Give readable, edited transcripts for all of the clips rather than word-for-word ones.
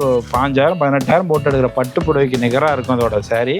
ஒரு 5000 18,000 போட்டு எடுக்கிற பட்டு புடவைக்கு நிகராக இருக்கும் அதோட சாரி.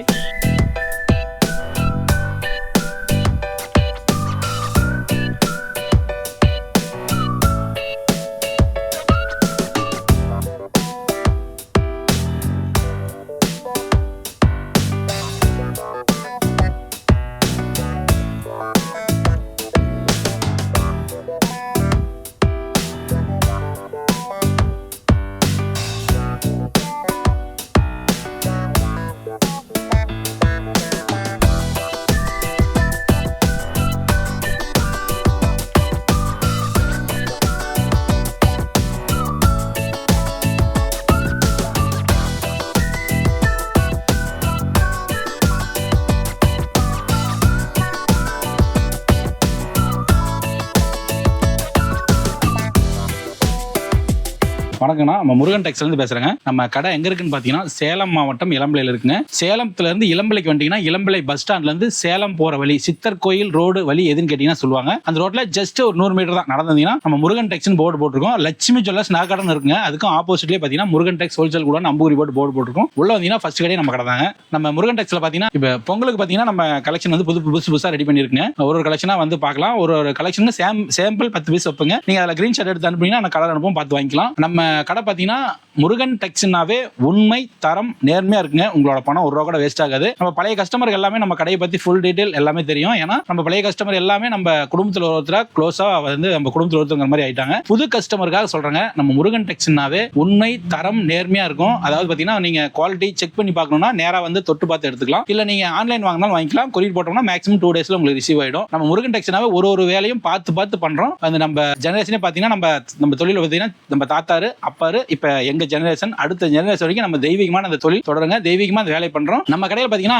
வணக்கம்ண்ணா, நம்ம முருகன் டெக்ஸ்லேருந்து பேசுகிறேங்க. நம்ம கடை எங்கே இருக்குன்னு பார்த்தீங்கன்னா சேலம் மாவட்டம் இளம்பிள்ளையில் இருக்குங்க. சேலத்துலேருந்து இளம்பிள்ளைக்கு வந்துட்டீங்கன்னா இளம்பிள்ளை பஸ் ஸ்டாண்ட்லேருந்து சேலம் போகிற வழி சித்தர் கோயில் ரோடு வழி எதுன்னு கேட்டிங்கன்னா சொல்லுவாங்க. அந்த ரோட்டில் ஜஸ்ட் ஒரு 100 மீட்டர் தான் நடந்தீங்கன்னா நம்ம முருகன் டெக்ஸ்னு போர்டு போட்டிருக்கோம். லட்சுமி ஜுவல்லர்ஸ் நாகடன் இருக்குங்க. அதுக்கும் ஆப்போசிட்லேயே பார்த்தீங்கன்னா முருகன் டெக்ஸ் ஹோல்சேல் கூட நம்பூரி போர்டு போட்டிருக்கோம். உள்ள வந்தீங்கன்னா ஃபர்ஸ்ட் கடை நம்ம கடை தாங்க. நம்ம முருகன் டெக்ஸில் பார்த்தீங்கன்னா இப்போ பொங்கலுக்கு பார்த்தீங்கன்னா நம்ம கலெக்ஷன் வந்து புதுசாக ரெடி பண்ணியிருக்குங்க. ஒரு கலெக்ஷனாக வந்து பார்க்கலாம். ஒரு கலெக்ஷன் சாம்பிள் 10 பீஸ் வைப்பங்க. நீங்கள் அதில் கிரீன் ஷர்ட் எடுத்து அனுப்புனீங்கன்னா நான் கலர் அனுப்பும் பார்த்து வாங்கிக்கலாம். நம்ம கடை பார்த்தீங்கன்னா முருகன் டெக்ஸ்னாவே உண்மை தரம் நேர்மையா இருக்குங்க. உங்களோட பணம் ஒரு ரூபா கூட வேஸ்ட் ஆகாது. நம்ம பழைய கஸ்டமருக்கு எல்லாமே நம்ம கடையை பத்தி ஃபுல் டீடைல் எல்லாமே தெரியும். ஏன்னா நம்ம பழைய கஸ்டமர் எல்லாமே நம்ம குடும்பத்தில் ஒருத்தரா க்ளோஸா வந்து நம்ம குடும்பத்தில் ஒருத்தவங்க மாதிரி ஆயிட்டாங்க. புது கஸ்டமருக்காக சொல்றாங்க, நம்ம முருகன் டெக்ஸ்னாவே உண்மை தரம் நேர்மையா இருக்கும். அதாவது பாத்தீங்கன்னா நீங்க குவாலிட்டி செக் பண்ணி பார்க்கணும்னா நேரா வந்து தொட்டு பார்த்து எடுத்துக்கலாம். இல்ல நீங்க ஆன்லைன் வாங்கினாலும் வாங்கிக்கலாம். கொரியர் போட்டோம்னா மேக்ஸிமம் 2 டேஸ்ல உங்களுக்கு ரிசீவ் ஆயிடும். நம்ம முருகன் டெக்ஸ்னாவே ஒரு வேலையும் பார்த்து பண்றோம். அது நம்ம ஜெனரேஷனே பாத்தீங்கன்னா நம்ம தொழில பாத்தீங்கன்னா நம்ம தாத்தாரு அப்பாரு இப்ப எங்க ஜெனரேஷன் அடுத்த ஜெனரேஷன் வரைக்கும் நம்ம தெய்வீகமான அந்த தொழில் தொடருங்க. தெய்வீகமா அந்த வேலை பண்றோம். நம்ம கடையில் பாத்தீங்கன்னா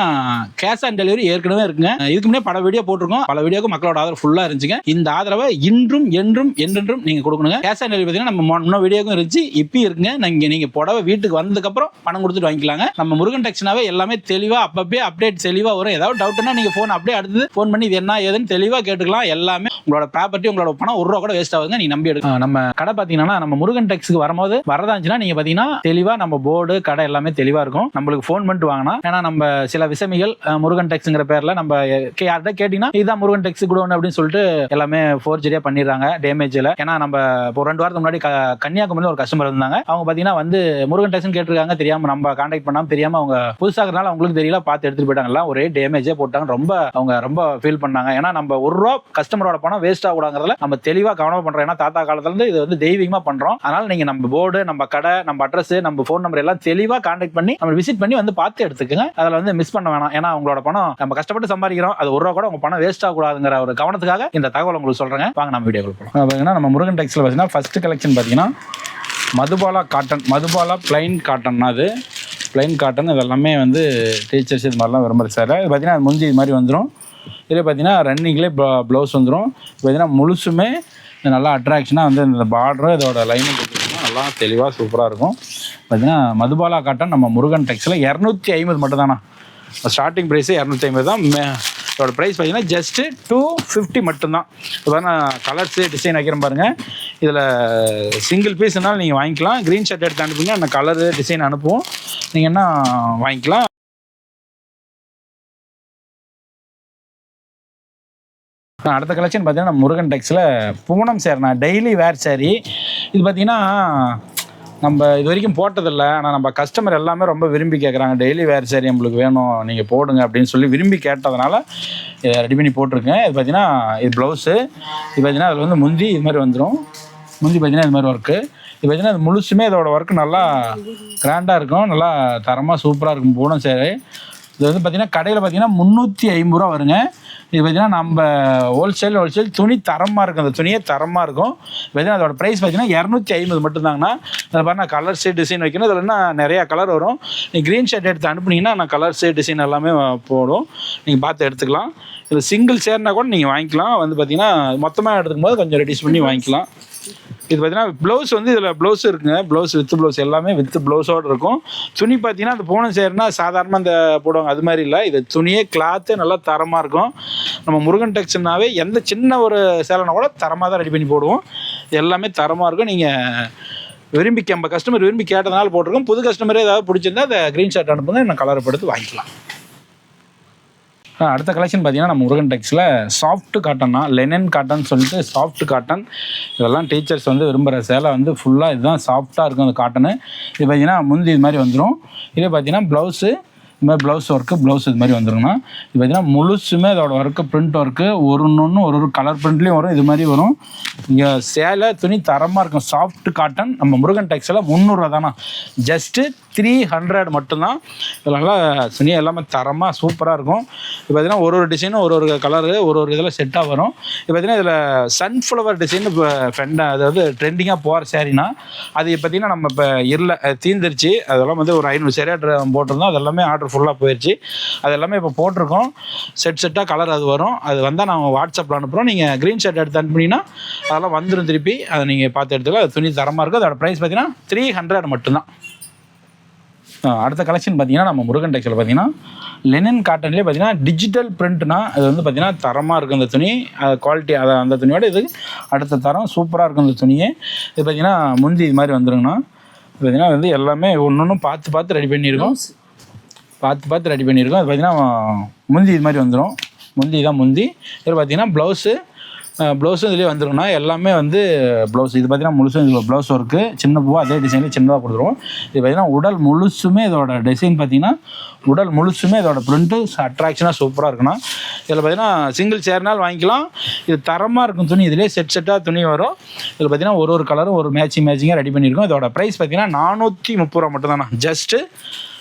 கேஷ் ஆன் டெலிவரி ஏற்கனவே இருக்குங்க. இதுக்கு முன்னே பல வீடியோ போட்டிருக்கோம். பல வீடியோக்கு மக்களோட ஆதரவு ஃபுல்லா இருந்துச்சுங்க. இந்த ஆதரவை இன்றும் என்றென்றும் நீங்க கொடுக்கணுங்க. கேஷ் ஆன் டெலிவரி பாத்தீங்கன்னா நம்ம முன்ன வீடியோக்கும் இருந்துச்சு, இப்பயும் இருக்குங்க. நீங்க புடவை வீட்டுக்கு வந்ததுக்கு அப்புறம் பணம் கொடுத்துட்டு வாங்கிக்கலாங்க. நம்ம முருகன் டெக்ஸ்னாவே எல்லாமே தெளிவா அப்பப்பே அப்டேட் தெளிவா வரும். ஏதாவது டவுட்னா நீங்க போன் அப்படியே அடுத்து போன் பண்ணி இது என்ன ஏதுன்னு தெளிவா கேட்டுக்கலாம். எல்லாமே உங்களோட ப்ராப்பர்ட்டி உங்களோட பணம் ஒரு ரூபா கூட வேஸ்ட் ஆகுதுங்க. நீங்க நம்பி எடுக்கலாம். நம்ம கடை பாத்தீங்கன்னா நம்ம முருகன் டெக்ஸ்க்கு வரும்போது வரதா இருந்துச்சுன்னா நீங்க பாத்தீங்கன்னா தெளிவா நம்ம போர்டு கடை எல்லாமே தெளிவா இருக்கும். நம்மளுக்கு போன் பண்ணிட்டு வாங்கினா, ஏன்னா நம்ம சில விஷமிகள் முருகன் டெக்ஸ்ங்கிற பேர்ல நம்ம யார்கிட்ட கேட்டீங்கன்னா இதுதான் முருகன் டெக்ஸ் கொடுக்கணும் அப்படின்னு சொல்லிட்டு எல்லாமே ஃபோர்ஜரியா பண்ணிடுறாங்க டேமேஜ்ல. ஏன்னா நம்ம இப்போ 2 வாரத்துக்கு முன்னாடி கன்னியாகுமரியில் ஒரு கஸ்டமர் இருந்தாங்க. அவங்க பாத்தீங்கன்னா வந்து முருகன் டெக்ஸ் கேட்டிருக்காங்க. தெரியாம நம்ம கான்டாக்ட் பண்ணாம தெரியாம அவங்க புதுசாகிறதுனால அவங்களுக்கு தெரியல, பார்த்து எடுத்துட்டு போயிட்டாங்க. ஒரே டேமேஜே போட்டாங்க. அவங்க ரொம்ப ஃபீல் பண்ணாங்க. ஏன்னா நம்ம ஒரு ரூபா கஸ்டமரோட பணம் வேஸ்ட் ஆகக்கூடாதுங்கிறதுல நம்ம தெளிவா கவனம் பண்றோம். ஏன்னா தாத்தா காலத்துல இருந்து இது வந்து தெய்வீகமா பண்றோம். அதனால நீங்க நம்ம போர்டு நம்ம கடை நம்ம அட்ரஸ் நம்ம போன் நம்பர் எல்லாம் தெளிவா கான்டாக்ட் பண்ணி நம்ம விசிட் பண்ணி வந்து பார்த்து எடுத்துக்கங்க. அதில் வந்து மிஸ் பண்ண வேணாம். ஏன்னா உங்களோட பணம் நம்ம கஷ்டப்பட்டு சம்பாதிக்கிறோம். அது ஒரு ரூபா கூட உங்க பணம் வேஸ்ட் ஆகக்கூடாதுங்கிற ஒரு கவனத்துக்காக இந்த தகவல் உங்களுக்கு சொல்றேங்க. வாங்க நம்ம வீடியோக்குள்ள போகலாம். நம்ம முருகன் டெக்ஸ்ல பார்த்தீங்கன்னா ஃபர்ஸ்ட் கலெக்ஷன் பார்த்தீங்கன்னா Madhubala cotton, Madhubala plain cotton. அது பிளைன் காட்டன் இதெல்லாமே வந்து டீச்சர்ஸ் இது மாதிரிலாம் விரும்புகிற சார். இது பார்த்தீங்கன்னா முந்தி இது மாதிரி வந்துடும். இதில் பார்த்தீங்கன்னா ரன்னிங்லேயே ப்ளவுஸ் வந்துடும். பார்த்தீங்கன்னா முழுசுமே நல்லா அட்ராக்ஷனாக வந்து இந்த பார்டரும் இதோட லைனும் நல்லா தெளிவாக சூப்பராக இருக்கும். பார்த்தீங்கன்னா மதுபாலா காட்டன் நம்ம முருகன் டெக்ஸில் 250 மட்டும் தானா. ஸ்டார்டிங் ப்ரைஸே 250 தான். இதோட ப்ரைஸ் பார்த்தீங்கன்னா ஜஸ்ட்டு 250 மட்டும்தான். இப்போ நான் கலர்ஸு டிசைன் வைக்கிறேன் பாருங்கள். இதில் சிங்கிள் பீஸ்னாலும் நீங்கள் வாங்கிக்கலாம். க்ரீன் ஷர்ட் எடுத்து அனுப்புங்க, அந்த கலரு டிசைன் அனுப்புவோம். நீங்கள் என்ன வாங்கிக்கலாம். அடுத்த கலெக்ஷன் பார்த்தீங்கன்னா முருகன் டெக்ஸில் பூனம் சேரீ, டெய்லி வேர் சாரி. இது பார்த்தீங்கன்னா நம்ம இது வரைக்கும் போட்டதில்லை. ஆனால் நம்ம கஸ்டமர் எல்லாமே ரொம்ப விரும்பி கேட்குறாங்க. டெய்லி வேர் சாரி நம்மளுக்கு வேணும், நீங்கள் போடுங்க அப்படின்னு சொல்லி விரும்பி கேட்டதுனால இதை ரெடி பண்ணி போட்டிருக்கேன். இது பார்த்தீங்கன்னா இது ப்ளவுஸு. இது பார்த்தீங்கன்னா அதில் வந்து முந்தி இது மாதிரி வந்துடும். முந்தி பார்த்தீங்கன்னா இது மாதிரி ஒர்க்கு. இது பார்த்தீங்கன்னா அது முழுசுமே இதோட ஒர்க்கு நல்லா கிராண்டாக இருக்கும். நல்லா தரமாக சூப்பராக இருக்கும் பூனம் சேரீ. இது வந்து பார்த்தீங்கன்னா கடையில் பார்த்தீங்கன்னா 350 ரூபா வருங்க. இது பார்த்தீங்கன்னா நம்ம ஹோல்சேல் துணி தரமாக இருக்கும். அந்த துணியே தரமாக இருக்கும். பார்த்தீங்கன்னா அதோட ப்ரைஸ் பார்த்தீங்கன்னா 250 மட்டும்தாங்கண்ணா. அதில் பாருங்க கலர்ஸு டிசைன் வைக்கணும். இதில் என்ன நிறையா கலர் வரும். நீங்கள் க்ரீன் ஷர்ட் எடுத்து அனுப்புனீங்கன்னா நான் கலர்ஸு டிசைன் எல்லாமே போடும். நீங்கள் பார்த்து எடுத்துக்கலாம். இதில் சிங்கிள் சேர்னா கூட நீங்கள் வாங்கிக்கலாம். வந்து பார்த்தீங்கன்னா மொத்தமாக எடுத்துக்கும் போது கொஞ்சம் ரெடியூஸ் பண்ணி வாங்கிக்கலாம். இது பார்த்தீங்கன்னா ப்ளவுஸ் வந்து இதில் ப்ளவுஸ் இருக்குங்க. ப்ளவுஸ் வித் ப்ளவுஸ் எல்லாமே வித் ப்ளவுஸோடு இருக்கும். துணி பார்த்தீங்கன்னா அந்த பூனம் சேரீனா சாதாரணமாக அந்த போடுவாங்க அது மாதிரி இல்லை. இது துணியே கிளாத்து நல்லா தரமாக இருக்கும். நம்ம முருகன் டெக்ஸ்னாவே எந்த சின்ன ஒரு சேலைனா கூட தரமாக தான் ரெடி பண்ணி போடுவோம். எல்லாமே தரமாக இருக்கும். நீங்கள் நம்ம கஸ்டமர் விரும்பி கேட்டதுனால போட்டிருக்கோம். புது கஸ்டமரே ஏதாவது பிடிச்சிருந்தா அதை க்ரீன் ஷர்ட் அனுப்புங்க, நான் கலரை படுத்து வாங்கிக்கலாம். அடுத்த கலெக்ஷன் பார்த்தீங்கன்னா நம்ம முருகன் டெக்ஸில் சாஃப்ட் காட்டன்னா லெனன் காட்டன் சொல்லிட்டு சாஃப்ட் காட்டன், இதெல்லாம் டீச்சர்ஸ் வந்து விரும்புகிற சேலை வந்து ஃபுல்லாக இதுதான் சாஃப்டாக இருக்கும் அந்த காட்டனு. இது பார்த்தீங்கன்னா முந்தி இது மாதிரி வந்துடும். இதே பார்த்தீங்கன்னா ப்ளவுஸு இது மாதிரி ப்ளவுஸ் ஒர்க்கு ப்ளவுஸ் இது மாதிரி வந்துருங்கண்ணா. இது பார்த்தீங்கன்னா முழுசுமே அதோட ஒர்க்கு பிரிண்ட் ஒர்க்கு ஒரு ஒரு கலர் பிரிண்ட்லேயும் வரும், இது மாதிரி வரும். இங்கே சேலை துணி தரமாக இருக்கும். சாஃப்ட் காட்டன் நம்ம முருகன் டெக்ஸில் 300 தானா, ஜஸ்ட்டு 300 மட்டும்தான். இதெல்லாம் துணி எல்லாமே தரமாக சூப்பராக இருக்கும். இது பார்த்தீங்கன்னா ஒரு டிசைனும் ஒரு கலரு ஒரு இதில் செட்டாக வரும். இது பார்த்தீங்கன்னா இதில் சன்ஃப்ளவர் டிசைன் இப்போ அதாவது ட்ரெண்டிங்காக போகிற சேரீனா அது பார்த்தீங்கன்னா நம்ம இப்போ இல்லை தீந்துருச்சு. அதெல்லாம் வந்து ஒரு 500 சேரீ போட்டிருந்தோம். அது எல்லாமே ஆர்டர் ஃபுல்லாக போயிடுச்சு. அது எல்லாமே இப்போ போட்டிருக்கோம். செட்டாக கலர் அது வரும். அது வந்தால் நாங்கள் வாட்ஸ்அப்பில் அனுப்புகிறோம். நீங்கள் க்ரீன் ஷர்ட் எடுத்து அனுப்புனீங்கன்னா அதெல்லாம் வந்துடும் திருப்பி. அதை நீங்கள் பார்த்து எடுத்துக்கலாம். அது துணி தரமாக இருக்கும். அதோட ப்ரைஸ் பார்த்தீங்கன்னா 300 மட்டும்தான். அடுத்த கலெக்ஷன் பார்த்தீங்கன்னா நம்ம முருகன் டெக்ஸில் பார்த்தீங்கன்னா லெனன் காட்டன்லேயே பார்த்தீங்கன்னா டிஜிட்டல் பிரிண்ட்னா அது வந்து பார்த்தீங்கன்னா தரமாக இருக்கும் அந்த துணி. குவாலிட்டி அதை அந்த துணியோட இது அடுத்த தரம் சூப்பராக இருக்கும் அந்த துணியே. இது பார்த்தீங்கன்னா முந்தி இது மாதிரி வந்துருங்கண்ணா. இது பார்த்தீங்கன்னா வந்து எல்லாமே ஒன்று பார்த்து ரெடி பண்ணியிருக்கோம். பார்த்து ரெடி பண்ணியிருக்கோம். அது பார்த்தீங்கன்னா முந்தி இது மாதிரி வந்துடும். முந்தி தான் முந்தி. இதில் பார்த்தீங்கன்னா ப்ளவுஸும் இதுலேயே வந்துருக்குண்ணா. எல்லாமே வந்து ப்ளவுஸ் இது பார்த்தீங்கன்னா முழுசும் இதில் ப்ளவுஸ் ஒர்க்கு சின்ன பூவாக அதே டிசைனில் சின்னதாக கொடுத்துருவோம். இது பார்த்தீங்கன்னா உடல் முழுசுமே இதோட டிசைன் பார்த்தீங்கன்னா உடல் முழுசுமே இதோட ப்ரிண்ட்டு அட்ராக்ஷனாக சூப்பராக இருக்குண்ணா. இதில் பார்த்தீங்கன்னா சிங்கிள் சேர்னால் வாங்கிக்கலாம். இது தரமாக இருக்கும் துணி. இதிலே செட்டாக துணி வரும். இதில் பார்த்தீங்கன்னா ஒரு கலரும் ஒரு மேட்சிங்காக ரெடி பண்ணியிருக்கோம். இதோட ப்ரைஸ் பார்த்தீங்கன்னா 430 மட்டும்தாண்ணா. ஜஸ்ட்டு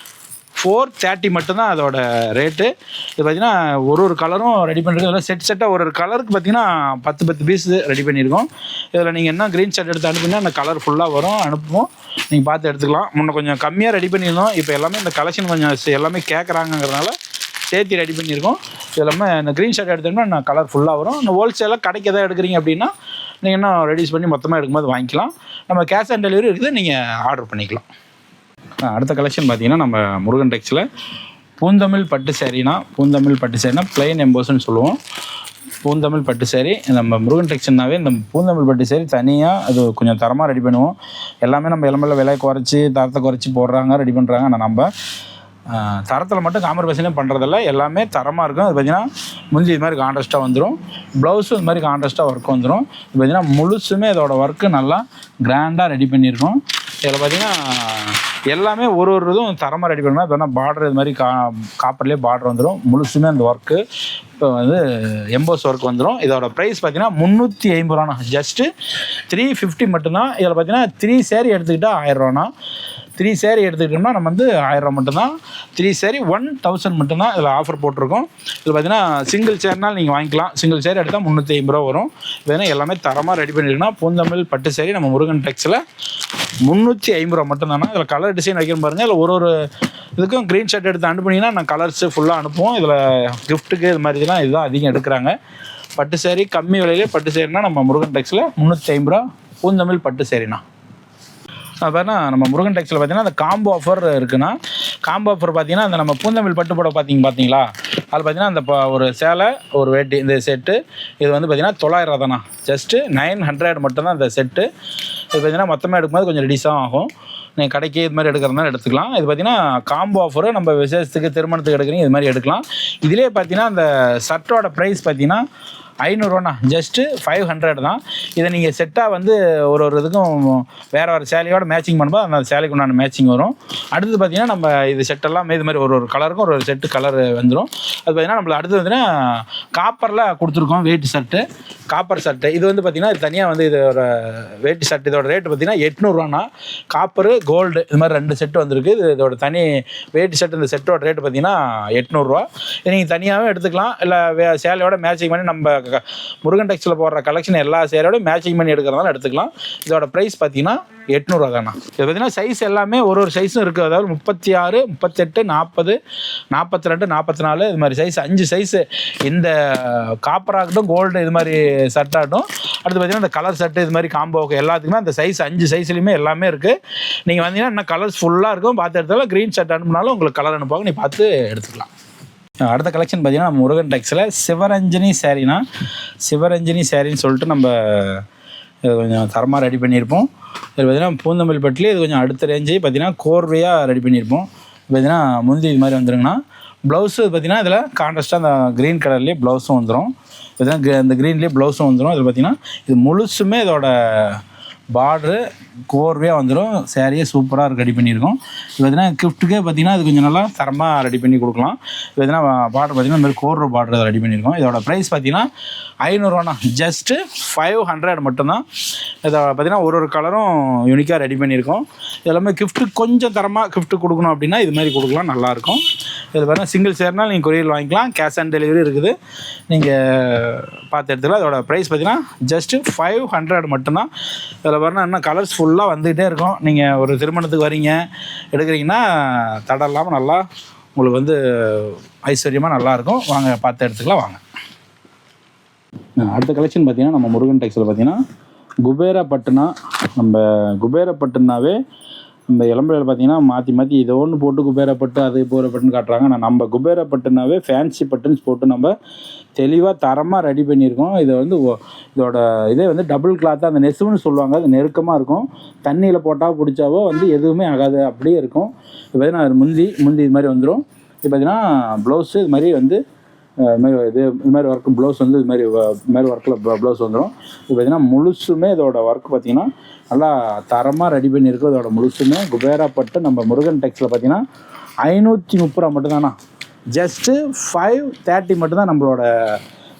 430 மட்டும்தான் அதோட ரேட்டு. இது பார்த்தீங்கன்னா ஒரு கலரும் ரெடி பண்ணியிருக்கோம். இதில் செட்டாக ஒரு கலருக்கு பார்த்தீங்கன்னா 10 பீஸ் ரெடி பண்ணியிருக்கோம். இதில் நீங்கள் என்ன க்ரீன் ஷர்ட் எடுத்து அனுப்பினா அந்த கலர் ஃபுல்லாக வரும், அனுப்புவோம். நீங்கள் பார்த்து எடுத்துக்கலாம். முன்ன கொஞ்சம் கம்மியாக ரெடி பண்ணியிருந்தோம். இப்போ எல்லாமே இந்த கலெக்ஷன் கொஞ்சம் எல்லாமே கேட்குறாங்கிறதுனால சேர்த்து ரெடி பண்ணியிருக்கோம். இது எல்லாமே இந்த க்ரீன் ஷர்ட் எடுத்தோம்னா நான் கலர் ஃபுல்லாக வரும். இந்த ஹோல்சேலாக கடைக்கு எதாவது எடுக்கிறீங்க அப்படின்னா நீங்கள் என்ன ரெடியூஸ் பண்ணி மொத்தமாக எடுக்கும்போது வாங்கிக்கலாம். நம்ம கேஷ் ஆன் டெலிவரி இருக்குது, நீங்கள் ஆர்டர் பண்ணிக்கலாம். அடுத்த கலெக்ஷன் பார்த்தீங்கன்னா நம்ம முருகன் டெக்ஸில் பூந்தமிழ் பட்டு சேரீனா பிளைன் எம்போஸ்ன்னு சொல்லுவோம். பூந்தமிழ் பட்டு சேரீ நம்ம முருகன் டெக்ஸ்னாவே இந்த பூந்தமிழ் பட்டு சேரீ தனியாக அது கொஞ்சம் தரமாக ரெடி பண்ணுவோம். எல்லாமே நம்ம இளம்பில் விலை குறைச்சி தரத்தை குறைச்சி போடுறாங்க, ரெடி பண்ணுறாங்க. ஆனால் நம்ம தரத்தில் மட்டும் காம்ப்ரமைஸே பண்ணுறதில்ல, எல்லாமே தரமாக இருக்கும். அது பார்த்திங்கன்னா முந்தி இது மாதிரி கான்ட்ராஸ்ட்டாக வந்துடும். ப்ளவுஸும் இது மாதிரி கான்ட்ராஸ்ட்டாக ஒர்க் வந்துடும். இது பார்த்திங்கன்னா முழுசுமே இதோட ஒர்க்கு நல்லா கிராண்டாக ரெடி பண்ணியிருக்கோம். இதில் பார்த்திங்கன்னா எல்லாமே ஒரு இதுவும் தரமாக ரெடி பண்ணணும். இப்போ பார்டர் இது மாதிரி காப்பர்லேயே பார்டர் வந்துடும். முழுசுமே அந்த ஒர்க்கு இப்போ வந்து எம்போஸ் ஒர்க் வந்துடும். இதோட ப்ரைஸ் பார்த்தீங்கன்னா 350 ரூபாண்ணா. ஜஸ்ட்டு 350 மட்டும்தான். இதில் பார்த்தீங்கன்னா 3 சேரீ எடுத்துக்கிட்டால் 1000 ரூபாண்ணா. 3 சேரீ எடுத்துக்கிட்டோம்னா நம்ம வந்து 1000 ரூபா மட்டும்தான். 3 சேரீ 1000 மட்டும்தான் இதில் ஆஃபர் போட்டிருக்கோம். இதில் பார்த்தீங்கன்னா சிங்கிள் சேர்னால் நீங்கள் வாங்கிக்கலாம். சிங்கிள் சேரீ எடுத்தால் 350 ரூபா வரும். இது எல்லாமே தரமாக ரெடி பண்ணியிருக்கோன்னா பூந்தமிழ் பட்டு சேரீ நம்ம முருகன் டெக்ஸில் 350 ரூபா மட்டும்தானா. இதில் கலர் டிசைன் வைக்கணும் பாருங்கள். இதில் ஒரு இதுக்கும் க்ரீன் ஷர்ட் எடுத்து அனுப்புனீங்கன்னா நான் கலர்ஸு ஃபுல்லாக அனுப்புவோம். இதில் கிஃப்ட்டுக்கு இது மாதிரி இதுதான் அதிகம் எடுக்கிறாங்க. பட்டு சேரீ கம்மி விலையிலே பட்டு சேரீனா நம்ம முருகன் டெக்ஸில் 350 ரூபா பூந்தமிழ் பட்டு சேரீனா. அப்புறம்னா நம்ம முருகன் டெக்ஸில் பார்த்தீங்கன்னா அந்த காம்போ ஆஃபர் இருக்குன்னா, காம்போ ஆஃபர் பார்த்தீங்கன்னா அந்த நம்ம பூந்தமிழ் பட்டு போட பார்த்தீங்களா, அதில் பார்த்தீங்கன்னா அந்த ஒரு சேலை ஒரு வேட்டி இந்த செட்டு இது வந்து பார்த்தீங்கன்னா 900 தானா. ஜஸ்ட்டு 900 மட்டும்தான் இந்த செட்டு. இது பார்த்தீங்கன்னா மொத்தமாக எடுக்கும்போது கொஞ்சம் ரெடியூஸாக ஆகும். நீங்கள் கடைக்கு இது மாதிரி எடுக்கிறதுனால எடுத்துக்கலாம். இது பார்த்தீங்கன்னா காம்போ ஆஃபரு நம்ம விசேஷத்துக்கு திருமணத்துக்கு எடுக்கிறீங்க இது மாதிரி எடுக்கலாம். இதிலே பார்த்தீங்கன்னா அந்த ஷர்ட்டோட ப்ரைஸ் பார்த்தீங்கன்னா 500 ரூபாண்ணா. ஜஸ்ட்டு 500 தான். இதை நீங்கள் செட்டாக வந்து ஒரு இதுக்கும் வேறு சேலையோட மேட்சிங் பண்ணும்போது அந்த சேலைக்கு உண்டான மேட்சிங் வரும். அடுத்தது பார்த்திங்கன்னா நம்ம இது செட்டெல்லாம் இது மாதிரி ஒரு கலருக்கும் ஒரு செட்டு கலர் வந்துடும். அது பார்த்திங்கன்னா நம்மள அடுத்து வந்துன்னா காப்பரில் கொடுத்துருக்கோம் வெயிட் ஷர்ட்டு, காப்பர் ஷர்ட்டு. இது வந்து பார்த்திங்கன்னா இது தனியாக வந்து இதோட வெயிட் ஷர்ட் இதோட ரேட்டு பார்த்திங்கன்னா 800 ரூபாண்ணா. காப்பரு கோல்டு இது மாதிரி 2 செட்டு வந்திருக்கு. இதோட தனி வெயிட் ஷர்ட் இந்த செட்டோட ரேட்டு பார்த்திங்கன்னா 800 ரூபா. இதை நீங்கள் தனியாகவும் எடுத்துக்கலாம். இல்லை சேலையோட மேட்சிங் பண்ணி நம்ம முருகன் டெக்ஸ்டில் போடுற கலெக்ஷன் எல்லா சேரோட மேட்சிங் பண்ணி எடுக்கிறதால எடுத்துக்கலாம். இதோட ப்ரைஸ் பார்த்தீங்கன்னா 800 ரூபா தானா. இது பார்த்தீங்கன்னா சைஸ் எல்லாமே ஒரு சைஸும் இருக்குது. அதாவது 36, 38, 40, 42, 44 இது மாதிரி சைஸ் 5 சைஸு. இந்த காப்பராகட்டும் கோல்டு இது மாதிரி ஷர்ட் ஆகட்டும், அடுத்து பார்த்தீங்கன்னா இந்த கலர் ஷர்ட்டு இது மாதிரி காம்போக்கு எல்லாத்துக்குமே அந்த சைஸ் 5 சைஸ்லையுமே எல்லாமே இருக்குது. நீங்கள் வந்தீங்கன்னா இன்னும் கலர்ஸ் ஃபுல்லாக இருக்கும். பார்த்து எடுத்தாலும் க்ரீன் ஷர்ட் அனுப்புனாலும் உங்களுக்கு கலர் அனுப்புவாங்க, நீ பார்த்து எடுத்துக்கலாம். அடுத்த கலெக்ஷன் பார்த்தீங்கன்னா நம்ம முருகன் டெக்ஸில் சிவரஞ்சனி சேரீனா, சிவரஞ்சனி சேரீன்னு சொல்லிட்டு நம்ம கொஞ்சம் தரமாக ரெடி பண்ணியிருப்போம். இது பார்த்தீங்கன்னா பூந்தமல்லி பட்டிலே இது கொஞ்சம் அடுத்த ரேஞ்சு பார்த்தீங்கன்னா கோர்வையாக ரெடி பண்ணியிருப்போம். பார்த்தீங்கன்னா முந்தி இது மாதிரி வந்துருங்கன்னா ப்ளவுஸு பார்த்தீங்கன்னா இதில் கான்ட்ராஸ்ட்டாக அந்த க்ரீன் கலர்லேயே ப்ளவுஸும் வந்துடும். பார்த்தீங்கன்னா இந்த க்ரீன்லேயே ப்ளவுஸும் வந்துடும். இதில் பார்த்தீங்கன்னா இது முழுசுமே இதோட பார்ட்ரு கோர்வையாக வந்துடும். சேரீயே சூப்பராக ரெடி பண்ணியிருக்கோம். இது பார்த்தீங்கன்னா கிஃப்ட்டுக்கே பார்த்தீங்கன்னா அது கொஞ்சம் நல்லா தரமாக ரெடி பண்ணி கொடுக்கலாம். இது பார்த்தீங்கன்னா பார்டர் பார்த்தீங்கன்னா இந்த மாதிரி கோர்வை பார்டர் ரெடி பண்ணியிருக்கோம். இதோட ப்ரைஸ் பார்த்தீங்கன்னா 500 ஜஸ்ட்டு 500 மட்டும்தான். இதை பார்த்தீங்கன்னா ஒரு கலரும் யூனிக்காக ரெடி பண்ணியிருக்கோம். எல்லாமே கிஃப்ட்டு கொஞ்சம் தரமாக கிஃப்ட்டு கொடுக்கணும் அப்படின்னா இது மாதிரி கொடுக்கலாம், நல்லாயிருக்கும். இதில் பார்த்தீங்கன்னா சிங்கிள் சேர்னால் நீங்கள் கொரியர் வாங்கிக்கலாம், கேஷ் ஆன் டெலிவரி இருக்குது, நீங்கள் பார்த்து எடுத்துக்கலாம். அதோட ப்ரைஸ் பார்த்தீங்கன்னா ஜஸ்ட்டு 500 மட்டும்தான். இதில் பாருங்கள் இன்னும் கலர்ஸ் ஃபுல்லாக வந்துக்கிட்டே இருக்கும். நீங்கள் ஒரு திருமணத்துக்கு வரீங்க எடுக்கிறீங்கன்னா தடை இல்லாமல் நல்லா உங்களுக்கு வந்து ஐஸ்வர்யமாக நல்லாயிருக்கும். வாங்க பார்த்து எடுத்துக்கலாம் வாங்க. அடுத்த கலெக்ஷன் பார்த்தீங்கன்னா நம்ம முருகன் டெக்ஸ்டைல் பார்த்தீங்கன்னா குபேரா பட்டுனா, நம்ம குபேரா பட்டுனாவே இந்த இளம்பரையில் பார்த்தீங்கன்னா மாற்றி இதை ஒன்று போட்டு குபேரா பட்டு அது போகிற பட்டுன்னு காட்டுறாங்க. ஆனால் நம்ம குபேரா பட்டுனாவே ஃபேன்சி பட்டுன்னு போட்டு நம்ம தெளிவாக தரமாக ரெடி பண்ணியிருக்கோம். இதை வந்து இதோட இதே வந்து டபுள் கிளாத்தாக அந்த நெசுன்னு சொல்லுவாங்க, அது நெருக்கமாக இருக்கும். தண்ணியில் போட்டால் பிடிச்சாவோ வந்து எதுவுமே ஆகாது, அப்படியே இருக்கும். இது பார்த்தீங்கன்னா அது முந்தி இது மாதிரி வந்துடும். இது பார்த்தீங்கன்னா ப்ளவுஸு இது மாதிரி வந்து இது மாதிரி ஒர்க்கு ப்ளவுஸ் வந்து இது மாதிரி ஒர்க்கில் ப்ளவுஸ் வந்துடும். இது பார்த்திங்கன்னா முழுசுமே இதோட ஒர்க் பார்த்திங்கன்னா நல்லா தரமாக ரெடி பண்ணியிருக்கோம். இதோட முழுசுமே குபேரா பட்டு நம்ம முருகன் டெக்ஸ்டைல் பார்த்திங்கன்னா 530 மட்டும்தானா, ஜஸ்ட்டு 530 மட்டும்தான் நம்மளோட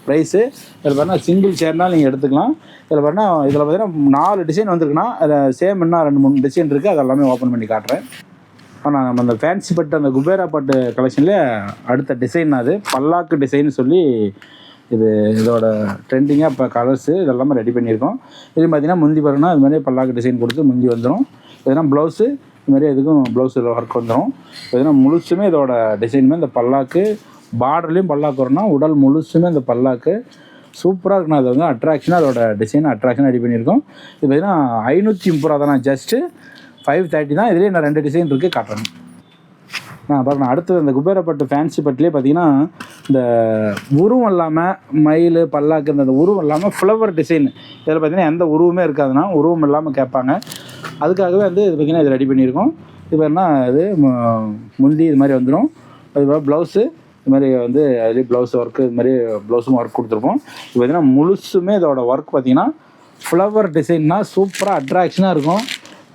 ப்ரைஸு. இதில் பார்த்தீங்கன்னா சிங்கிள் சேர்னால் நீங்கள் எடுத்துக்கலாம். இதில் பார்த்தீங்கன்னா 4 டிசைன் வந்துருக்குன்னா அதில் சேம் இன்னும் 2-3 டிசைன் இருக்குது, அது எல்லாமே ஓப்பன் பண்ணி காட்டுறேன். ஆனால் நம்ம அந்த ஃபேன்சி பட்டு அந்த குபேரா பட்டு கலெக்ஷனில் அடுத்த டிசைன் அது பல்லாக்கு டிசைன் சொல்லி இதோட ட்ரெண்டிங்காக இப்போ கலர்ஸு இதெல்லாமே ரெடி பண்ணியிருக்கோம். இது பார்த்திங்கன்னா முந்தி பாருங்கன்னா இது மாதிரி பல்லாக்கு டிசைன் கொடுத்து முந்தி வந்துடும். இதெல்லாம் ப்ளவுஸு இது மாதிரி எதுக்கும் ப்ளவுஸில் ஒர்க் வந்துடும். இதெல்லாம் முழுசுமே இதோட டிசைனுமே இந்த பல்லாக்கு பார்டர்லேயும் பல்லாக்கு வரணும், உடல் முழுசுமே இந்த பல்லாக்கு சூப்பராக இருக்குண்ணா. அது வந்து அட்ராக்ஷனாக அதோட டிசைன் அட்ராக்ஷனாக ரெடி பண்ணியிருக்கோம். இது பார்த்திங்கன்னா 530 தானே, ஜஸ்ட்டு 530 தான். இதுலேயே நான் 2 டிசைன் இருக்குது காட்டுறேன். பாருங்க அடுத்தது இந்த குபேரா பட்டு ஃபேன்சி பட்டுலேயே பார்த்தீங்கன்னா இந்த உருவம் இல்லாமல் மயில் பல்லாக்கு இந்த உருவம் இல்லாமல் ஃப்ளவர் டிசைன், இதில் பார்த்தீங்கன்னா எந்த உருவமே இருக்காதுன்னா உருவம் இல்லாமல் கேட்பாங்க. அதுக்காகவே வந்து இது பார்த்திங்கன்னா இது ரெடி பண்ணியிருக்கோம். இது பார்த்தீங்கன்னா இது முந்தி இது மாதிரி வந்துடும். அது ப்ளவுஸு இது மாதிரி வந்து அதுலேயே ப்ளவுஸ் ஒர்க்கு இது மாதிரி ப்ளவுஸும் ஒர்க் கொடுத்துருப்போம். இது பார்த்திங்கன்னா முழுசுமே இதோட ஒர்க் பார்த்திங்கன்னா ஃப்ளவர் டிசைன்னா சூப்பராக அட்ராக்ஷனாக இருக்கும்.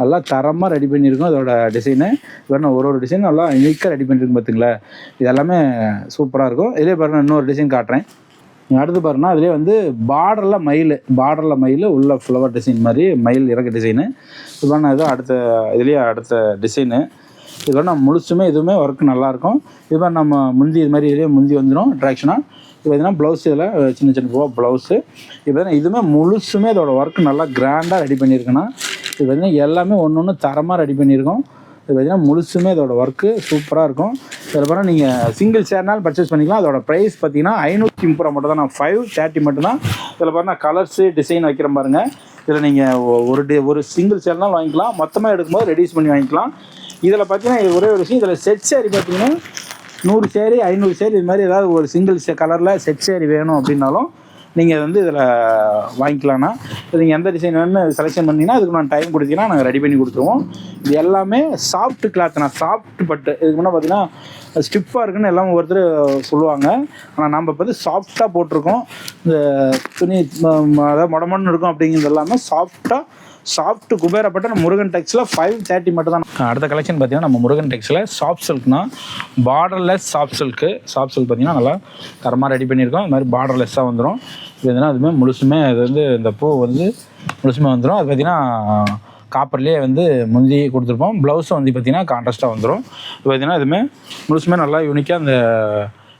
நல்லா தரமாக ரெடி பண்ணியிருக்கோம் இதோட டிசைனு. பாருங்கள் ஒரு டிசைன் நல்லா யூனிக்காக ரெடி பண்ணியிருக்கோம் பார்த்துங்களா, இது எல்லாமே சூப்பராக இருக்கும். இதே பாருங்கள் இன்னொரு டிசைன் காட்டுறேன். அடுத்து பாருங்கள் அதிலே வந்து பார்டரில் மயில் உள்ள ஃப்ளவர் டிசைன் மாதிரி மயில் இறக்க டிசைனு. இது பாருங்கள் இதுதான் அடுத்த டிசைனு. இது பாருங்கள் முழுசுமே இதுவுமே ஒர்க் நல்லாயிருக்கும். இது மாதிரி நம்ம முந்தி இது மாதிரி இதுலேயே முந்தி வந்துடும் அட்ராக்ஷனாக. இது பார்த்தீங்கன்னா ப்ளவுஸ் இதில் சின்ன ப்ளவுஸு. இது பார்த்தீங்கன்னா இதுவுமே முழுசுமே இதோட ஒர்க் நல்லா கிராண்டாக ரெடி பண்ணியிருக்குன்னா, இது பார்த்திங்கன்னா எல்லாமே ஒன்று தரமாக ரெடி பண்ணியிருக்கோம். இது பார்த்திங்கன்னா முழுசுமே இதோட ஒர்க்கு சூப்பராக இருக்கும். இதில் பாருங்கள் நீங்கள் சிங்கிள் சேர்னாலும் பர்ச்சேஸ் பண்ணிக்கலாம். அதோட ப்ரைஸ் பார்த்தீங்கன்னா 530 மட்டும் தான், 530 மட்டும்தான். இதில் பாருங்கள் கலர்ஸு டிசைன் வைக்கிற பாருங்கள். இதில் நீங்கள் ஒரு சிங்கிள் சேர்னால் வாங்கிக்கலாம், மொத்தமாக எடுக்கும்போது ரெடியூஸ் பண்ணி வாங்கிக்கலாம். இதில் பார்த்தீங்கன்னா இது ஒரே ஒரு விஷயம், இதில் செட் சேரீ பார்த்தீங்கன்னா 100 சேரீ 500 சேரீ இது மாதிரி ஏதாவது ஒரு சிங்கிள் கலரில் செட் சேரீ வேணும் அப்படின்னாலும் நீங்கள் வந்து இதில் வாங்கிக்கலாம்னா, நீங்கள் எந்த டிசைன் வேணும்னு செலெக்ஷன் பண்ணிங்கன்னா அதுக்கு நான் டைம் கொடுத்தீங்கன்னா நாங்கள் ரெடி பண்ணி கொடுத்துருவோம். இது எல்லாமே சாஃப்ட் கிளாத்னா, சாஃப்ட் பட்டு. இதுக்கு முன்னாடி பார்த்தீங்கன்னா ஸ்டிஃபாக இருக்குன்னு எல்லாம் ஒருத்தர் சொல்லுவாங்க. ஆனால் நம்ம இப்போ வந்து சாஃப்டாக போட்டிருக்கோம். இந்த துணி அதாவது மொடமொன்னு இருக்கும் அப்படிங்கிறது எல்லாமே சாஃப்ட் குபேரா பட்டு நம்ம முருகன் டெக்ஸ்டைல் 530 மட்டும் தான். அடுத்த கலெக்ஷன் பார்த்தீங்கன்னா நம்ம முருகன் டெக்ஸ்டைல் சாஃப்ட் சில்க்னா பார்டர்லெஸ் சாஃப்ட் சில்க் பார்த்தீங்கன்னா நல்லா தரமாக ரெடி பண்ணியிருக்கோம். இது மாதிரி பார்டர்லெஸ்ஸாக வந்துடும். இது எதுனா அதுவுமே முழுசுமே அது வந்து இந்த பூ வந்து முழுசுமே வந்துடும். அது பார்த்திங்கன்னா காப்பர்லேயே வந்து முந்தி கொடுத்துருப்போம். ப்ளவுஸும் வந்து பார்த்திங்கன்னா கான்ட்ராஸ்ட்டாக வந்துடும். இது பார்த்திங்கன்னா இதுவுமே முழுசுமே நல்லா யூனிக்காக அந்த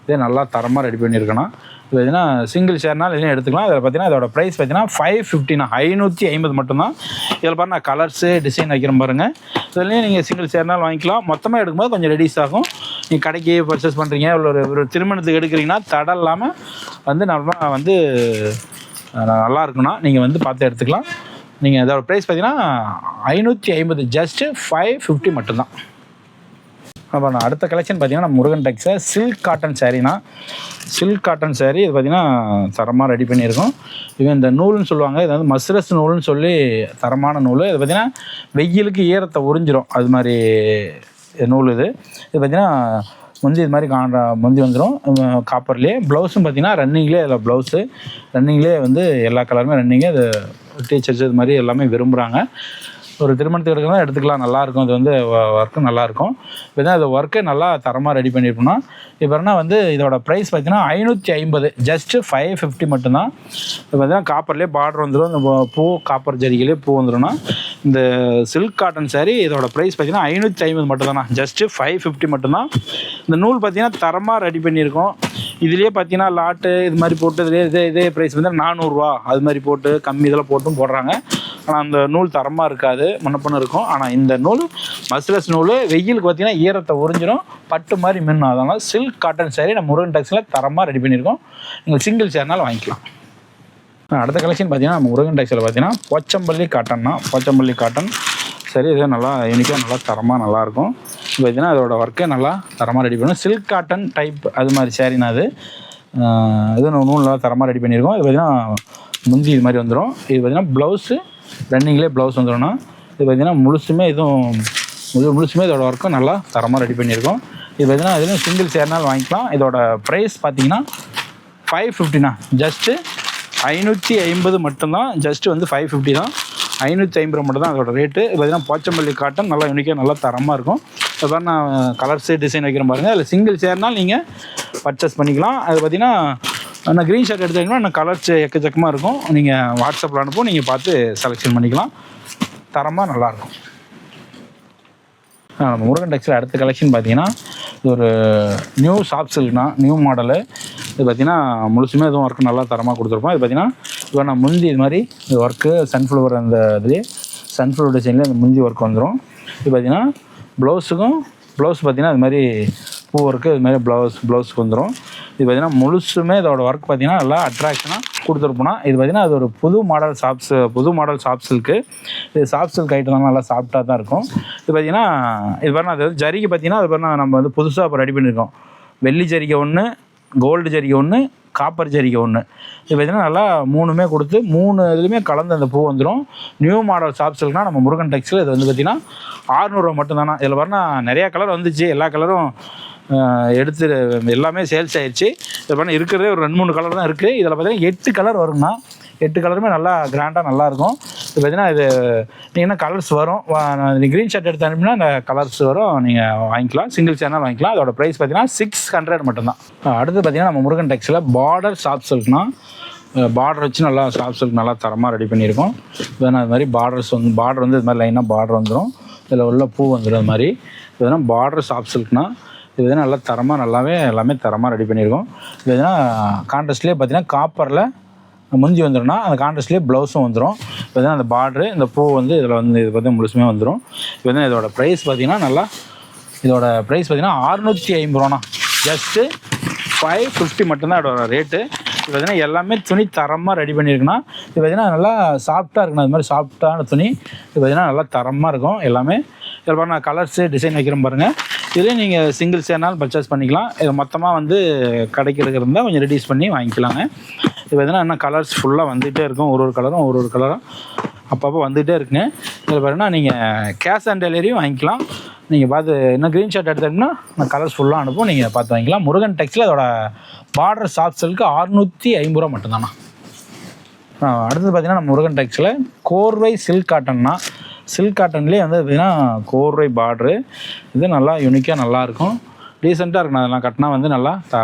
இதே நல்லா தரமாக ரெடி பண்ணியிருக்கணும். இது பார்த்தீங்கன்னா சிங்கிள் ஷேர்னால் எதுவும் எடுத்துக்கலாம். அதில் பார்த்தீங்கன்னா இதோட ப்ரைஸ் பார்த்தீங்கன்னா 550 550 மட்டும்தான். இதில் பாருங்கள் கலர்ஸு டிசைன் வைக்கிறோம் பாருங்கள். இதுலேயும் நீங்கள் சிங்கிள் ஷேர்னால் வாங்கிக்கலாம். மொத்தமாக எடுக்கும்போது கொஞ்சம் ரெடியூஸ் ஆகும். நீங்கள் கடைக்கு பர்ச்சேஸ் பண்ணுறீங்க, ஒரு திருமணத்துக்கு எடுக்கிறீங்கன்னா தடை இல்லாமல் வந்து நல்லா வந்து நல்லா இருக்குன்னா நீங்கள் வந்து பார்த்து எடுத்துக்கலாம். நீங்கள் அதோட ப்ரைஸ் பார்த்தீங்கன்னா 550 ஜஸ்ட்டு 550 மட்டும்தான். அப்புறம் அடுத்த கலெக்ஷன் பார்த்தீங்கன்னா நம்ம முருகன் டெக்ஸில் சில்க் காட்டன் சாரீனா, சில்க் காட்டன் சாரீ இது பார்த்திங்கன்னா தரமாக ரெடி பண்ணியிருக்கோம். இவன் இந்த நூல்னு சொல்லுவாங்க, இது வந்து மஸ்ரஸ் நூல்னு சொல்லி தரமான நூல். இது பார்த்திங்கன்னா வெயிலுக்கு ஈரத்தை உறிஞ்சிரும், அது மாதிரி நூல். இது பார்த்திங்கன்னா முந்தி இது மாதிரி முந்தி வந்துடும் காப்பர்லேயே. ப்ளவுஸும் பார்த்திங்கன்னா ரன்னிங்லேயே, அதில் ப்ளவுஸு ரன்னிங்லேயே வந்து எல்லா கலருமே ரன்னிங்கே. அது டீச்சர்ஸ் இது மாதிரி எல்லாமே விரும்புகிறாங்க. ஒரு திருமணத்துக்கு எடுக்கலாம், எடுத்துக்கலாம், நல்லாயிருக்கும். இது வந்து ஒர்க்கும் நல்லாயிருக்கும். இப்போ தான் அது ஒர்க்கே நல்லா தரமாக ரெடி பண்ணியிருக்கோம்னா. இப்போ வந்து இதோட ப்ரைஸ் பார்த்திங்கன்னா 550, ஜஸ்ட்டு 550 மட்டும்தான். இப்போ பார்த்தீங்கன்னா காப்பர்லேயே பார்டர் வந்துடும், இந்த பூ காப்பர் ஜரிகையிலே பூ வந்துடும்னா. இந்த சில்க் காட்டன் சாரீ இதோட ப்ரைஸ் பார்த்திங்கன்னா 550 மட்டும்தாண்ணா, ஜஸ்ட்டு 550 மட்டும்தான். இந்த நூல் பார்த்திங்கன்னா தரமாக ரெடி பண்ணியிருக்கோம். இதுலேயே பார்த்தீங்கன்னா லாட்டு இது மாதிரி போட்டு இதே ப்ரைஸ் வந்து 400 ரூபா அது மாதிரி போட்டு கம்மி இதில் போட்டும் போடுறாங்க. ஆனால் அந்த நூல் தரமாக இருக்காது, முன்னப்பண்ணு இருக்கும். ஆனால் இந்த நூல் மஸ்ரஸ் நூல் வெயிலுக்கு பார்த்தீங்கன்னா ஈரத்தை உறிஞ்சிடும், பட்டு மாதிரி மின்னும். அதனால் சில்க் காட்டன் சாரீ நம்ம முருகன் டெக்ஸில் தரமாக ரெடி பண்ணியிருக்கோம். நீங்கள் சிங்கிள் சேர்னாலும் வாங்கிக்கலாம். அடுத்த கலெக்ஷன் பார்த்தீங்கன்னா நம்ம முருகன் டெக்ஸில் பார்த்தீங்கன்னா போச்சம்பள்ளி காட்டன்னா, போச்சம்பள்ளி காட்டன் சரி, இது நல்லா யூனிக்காக நல்லா தரமாக நல்லாயிருக்கும். பார்த்தீங்கன்னா அதோட ஒர்க்கே நல்லா தரமாக ரெடி பண்ணும். சில்க் காட்டன் டைப் அது மாதிரி சாரீனா அது இது நூல் நல்லா தரமாக ரெடி பண்ணியிருக்கோம். இது பார்த்திங்கன்னா முந்தி இது மாதிரி வந்துடும். இது பார்த்திங்கன்னா ப்ளவுஸு ரன்னிங்லேயே ப்ளவுஸ் வந்துடும்னா. இது பார்த்திங்கன்னா முழுசுமே இதோட ஒர்க்கும் நல்லா தரமாக ரெடி பண்ணியிருக்கோம். இது பார்த்திங்கன்னா இதுலேயும் சிங்கிள் சேர்னாலும் வாங்கிக்கலாம். இதோட ப்ரைஸ் பார்த்திங்கன்னா 550ண்ணா, ஜஸ்ட்டு 550 மட்டும்தான். ஜஸ்ட்டு வந்து 550 தான், 550 மட்டும் தான் அதோட ரேட்டு. பார்த்திங்கன்னா போச்சம்பள்ளி காட்டன் நல்லா யூனிக்காக நல்லா தரமாக இருக்கும். இப்போ நான் கலர்ஸு டிசைன் வைக்கிற பாருங்கள். அதில் சிங்கிள் சேர்னால் நீங்கள் பர்ச்சேஸ் பண்ணிக்கலாம். அது பார்த்திங்கன்னா நான் க்ரீன் ஷர்ட் எடுத்தீங்கன்னா நான் கலர்ஸ் எக்கச்சக்கமாக இருக்கும். நீங்கள் வாட்ஸ்அப்பில் அனுப்பும், நீங்கள் பார்த்து செலெக்ஷன் பண்ணிக்கலாம். தரமாக நல்லாயிருக்கும். நம்ம முருகன் டெக்ஸில் அடுத்த கலெக்ஷன் பார்த்திங்கன்னா இது ஒரு நியூ சாஃப்ட் சில்க்னா, நியூ மாடலு. இது பார்த்திங்கன்னா முழுசுமே எதுவும் ஒர்க்கு நல்லா தரமாக கொடுத்துருப்போம். இது பார்த்திங்கன்னா இப்போ நான் முந்தி இது மாதிரி இது ஒர்க்கு சன்ஃப்ளவர் அந்த இதுலேயே சன்ஃப்ளவர் டிசைன்லேயே அந்த முந்தி ஒர்க் வந்துடும். இது பார்த்திங்கன்னா ப்ளவுஸ் பார்த்திங்கன்னா இது மாதிரி பூ ஒர்க்கு இது மாதிரி ப்ளவுஸுக்கு வந்துடும். இது பார்த்திங்கன்னா முழுசுமே இதோட ஒர்க் பார்த்திங்கன்னா நல்லா அட்ராக்ஷனாக கொடுத்துருப்போம்னா. இது பார்த்திங்கன்னா அது ஒரு புது மாடல் சாஃப்ட் சில்க்கு. இது சாஃப்ட் சில்க் ஐட்டம் தான், நல்லா சாஃப்டாக தான் இருக்கும். இது பார்த்திங்கன்னா இது பாருங்கள், அது வந்து ஜரிகை பார்த்திங்கன்னா அது பாருங்கள் நம்ம வந்து புதுசாக இப்போ ரெடி பண்ணியிருக்கோம். வெள்ளி ஜரிகை ஒன்று, கோல்டு ஜரிகை ஒன்று, காப்பர் ஜரிகை ஒன்று. இது பார்த்திங்கன்னா நல்லா மூணுமே கொடுத்து 3 இதுலேயுமே கலந்து அந்த பூ வந்துடும். நியூ மாடல் சாஃப்ட் சில்க்னால் நம்ம முருகன் டெக்ஸில் இது வந்து பார்த்திங்கன்னா 600 ரூபா மட்டும்தானா. இதில் பாருங்கள் நிறையா கலர் வந்துச்சு, எல்லா கலரும் எடுத்து எல்லாமே சேல்ஸ் ஆயிடுச்சு. இது பண்ண இருக்கிறதே ஒரு 2-3 கலர் தான் இருக்குது. இதில் பார்த்தீங்கன்னா 8 கலர் வருங்கண்ணா. 8 கலருமே நல்லா கிராண்டாக நல்லாயிருக்கும். இது பார்த்தீங்கன்னா இது நீங்கள் கலர்ஸ் வரும், நீங்கள் க்ரீன் ஷர்ட் எடுத்து அனுப்பினா அந்த கலர்ஸ் வரும், நீங்கள் வாங்கிக்கலாம். சிங்கிள் சேனல் வாங்கிக்கலாம். அதோட ப்ரைஸ் பார்த்தீங்கன்னா 600 மட்டும்தான். அடுத்து பார்த்தீங்கன்னா நம்ம முருகன் டெக்ஸில் பார்டர் சாஃப்ட் சில்க்னா, பார்டர் வச்சு நல்லா சாஃப்ட் சில்க் நல்லா தரமாக ரெடி பண்ணியிருக்கோம். இது மாதிரி பார்டர் வந்து இது மாதிரி லைனாக பார்டர் வந்துடும், இதில் உள்ள பூ வந்துடும். அது மாதிரி இதுனா பார்டர் சாஃப்ட் சில்க்னா இது நல்லா தரமாக நல்லாவே எல்லாமே தரமாக ரெடி பண்ணியிருக்கோம். இது எதுனா கான்ட்ராஸ்ட்லேயே பார்த்தீங்கன்னா காப்பரில் முந்தி வந்துடும்னா அந்த கான்ட்ராஸ்ட்லேயே ப்ளவுஸும் வந்துடும். இப்போ தான் அந்த பார்ட்ரு இந்த பூ வந்து இதில் வந்து இது பார்த்திங்கன்னா முழுசுமே வந்துடும். இப்போ வந்து இதோட ப்ரைஸ் பார்த்திங்கன்னா இதோட ப்ரைஸ் பார்த்திங்கன்னா 650 ரூபாண்ணா, ஜஸ்ட்டு 550 மட்டும்தான் இதோட ரேட்டு. இது பார்த்திங்கன்னா எல்லாமே துணி தரமாக ரெடி பண்ணியிருக்குன்னா. இது பார்த்திங்கன்னா நல்லா சாஃப்டாக இருக்குண்ணா, அது மாதிரி சாஃப்டான துணி. இது பார்த்திங்கன்னா நல்லா தரமாக இருக்கும் எல்லாமே. இதில் பாருங்கள் கலர்ஸு டிசைன் வைக்கிறேன் பாருங்கள். இதுலேயே நீங்கள் சிங்கிள் சேர்னாலும் பர்ச்சேஸ் பண்ணிக்கலாம். இது மொத்தமாக வந்து கடைக்கு இருந்தால் கொஞ்சம் ரெடியூஸ் பண்ணி வாங்கிக்கலாங்க. இது பார்த்தீங்கன்னா என்ன கலர்ஸ் ஃபுல்லாக வந்துகிட்டே இருக்கும், ஒரு கலரும் அப்பப்போ வந்துகிட்டே இருக்குங்க. இதில் பாருங்கன்னா நீங்கள் கேஷ் ஆன் டெலிவரியும் வாங்கிக்கலாம். நீங்கள் பார்த்து இன்னும் க்ரீன் ஷர்ட் எடுத்தீங்கன்னா நான் கலர்ஸ் ஃபுல்லாக அனுப்பும், நீங்கள் பார்த்து வாங்கிக்கலாம். முருகன் டெக்ஸில் அதோட பார்டர் சாஃப்ட் சில்க்கு 650 ரூபா மட்டும்தாண்ணா. அடுத்தது பார்த்திங்கன்னா நம்ம முருகன் டெக்ஸில் கோர்வை சில்க் காட்டன்னா, சில்க் காட்டன்லேயே வந்து பார்த்திங்கன்னா கோர்வை பார்ட்ரு. இது நல்லா யூனிக்காக நல்லாயிருக்கும், டீசெண்டாக இருக்கும். அதெல்லாம் கட்டினா வந்து நல்லா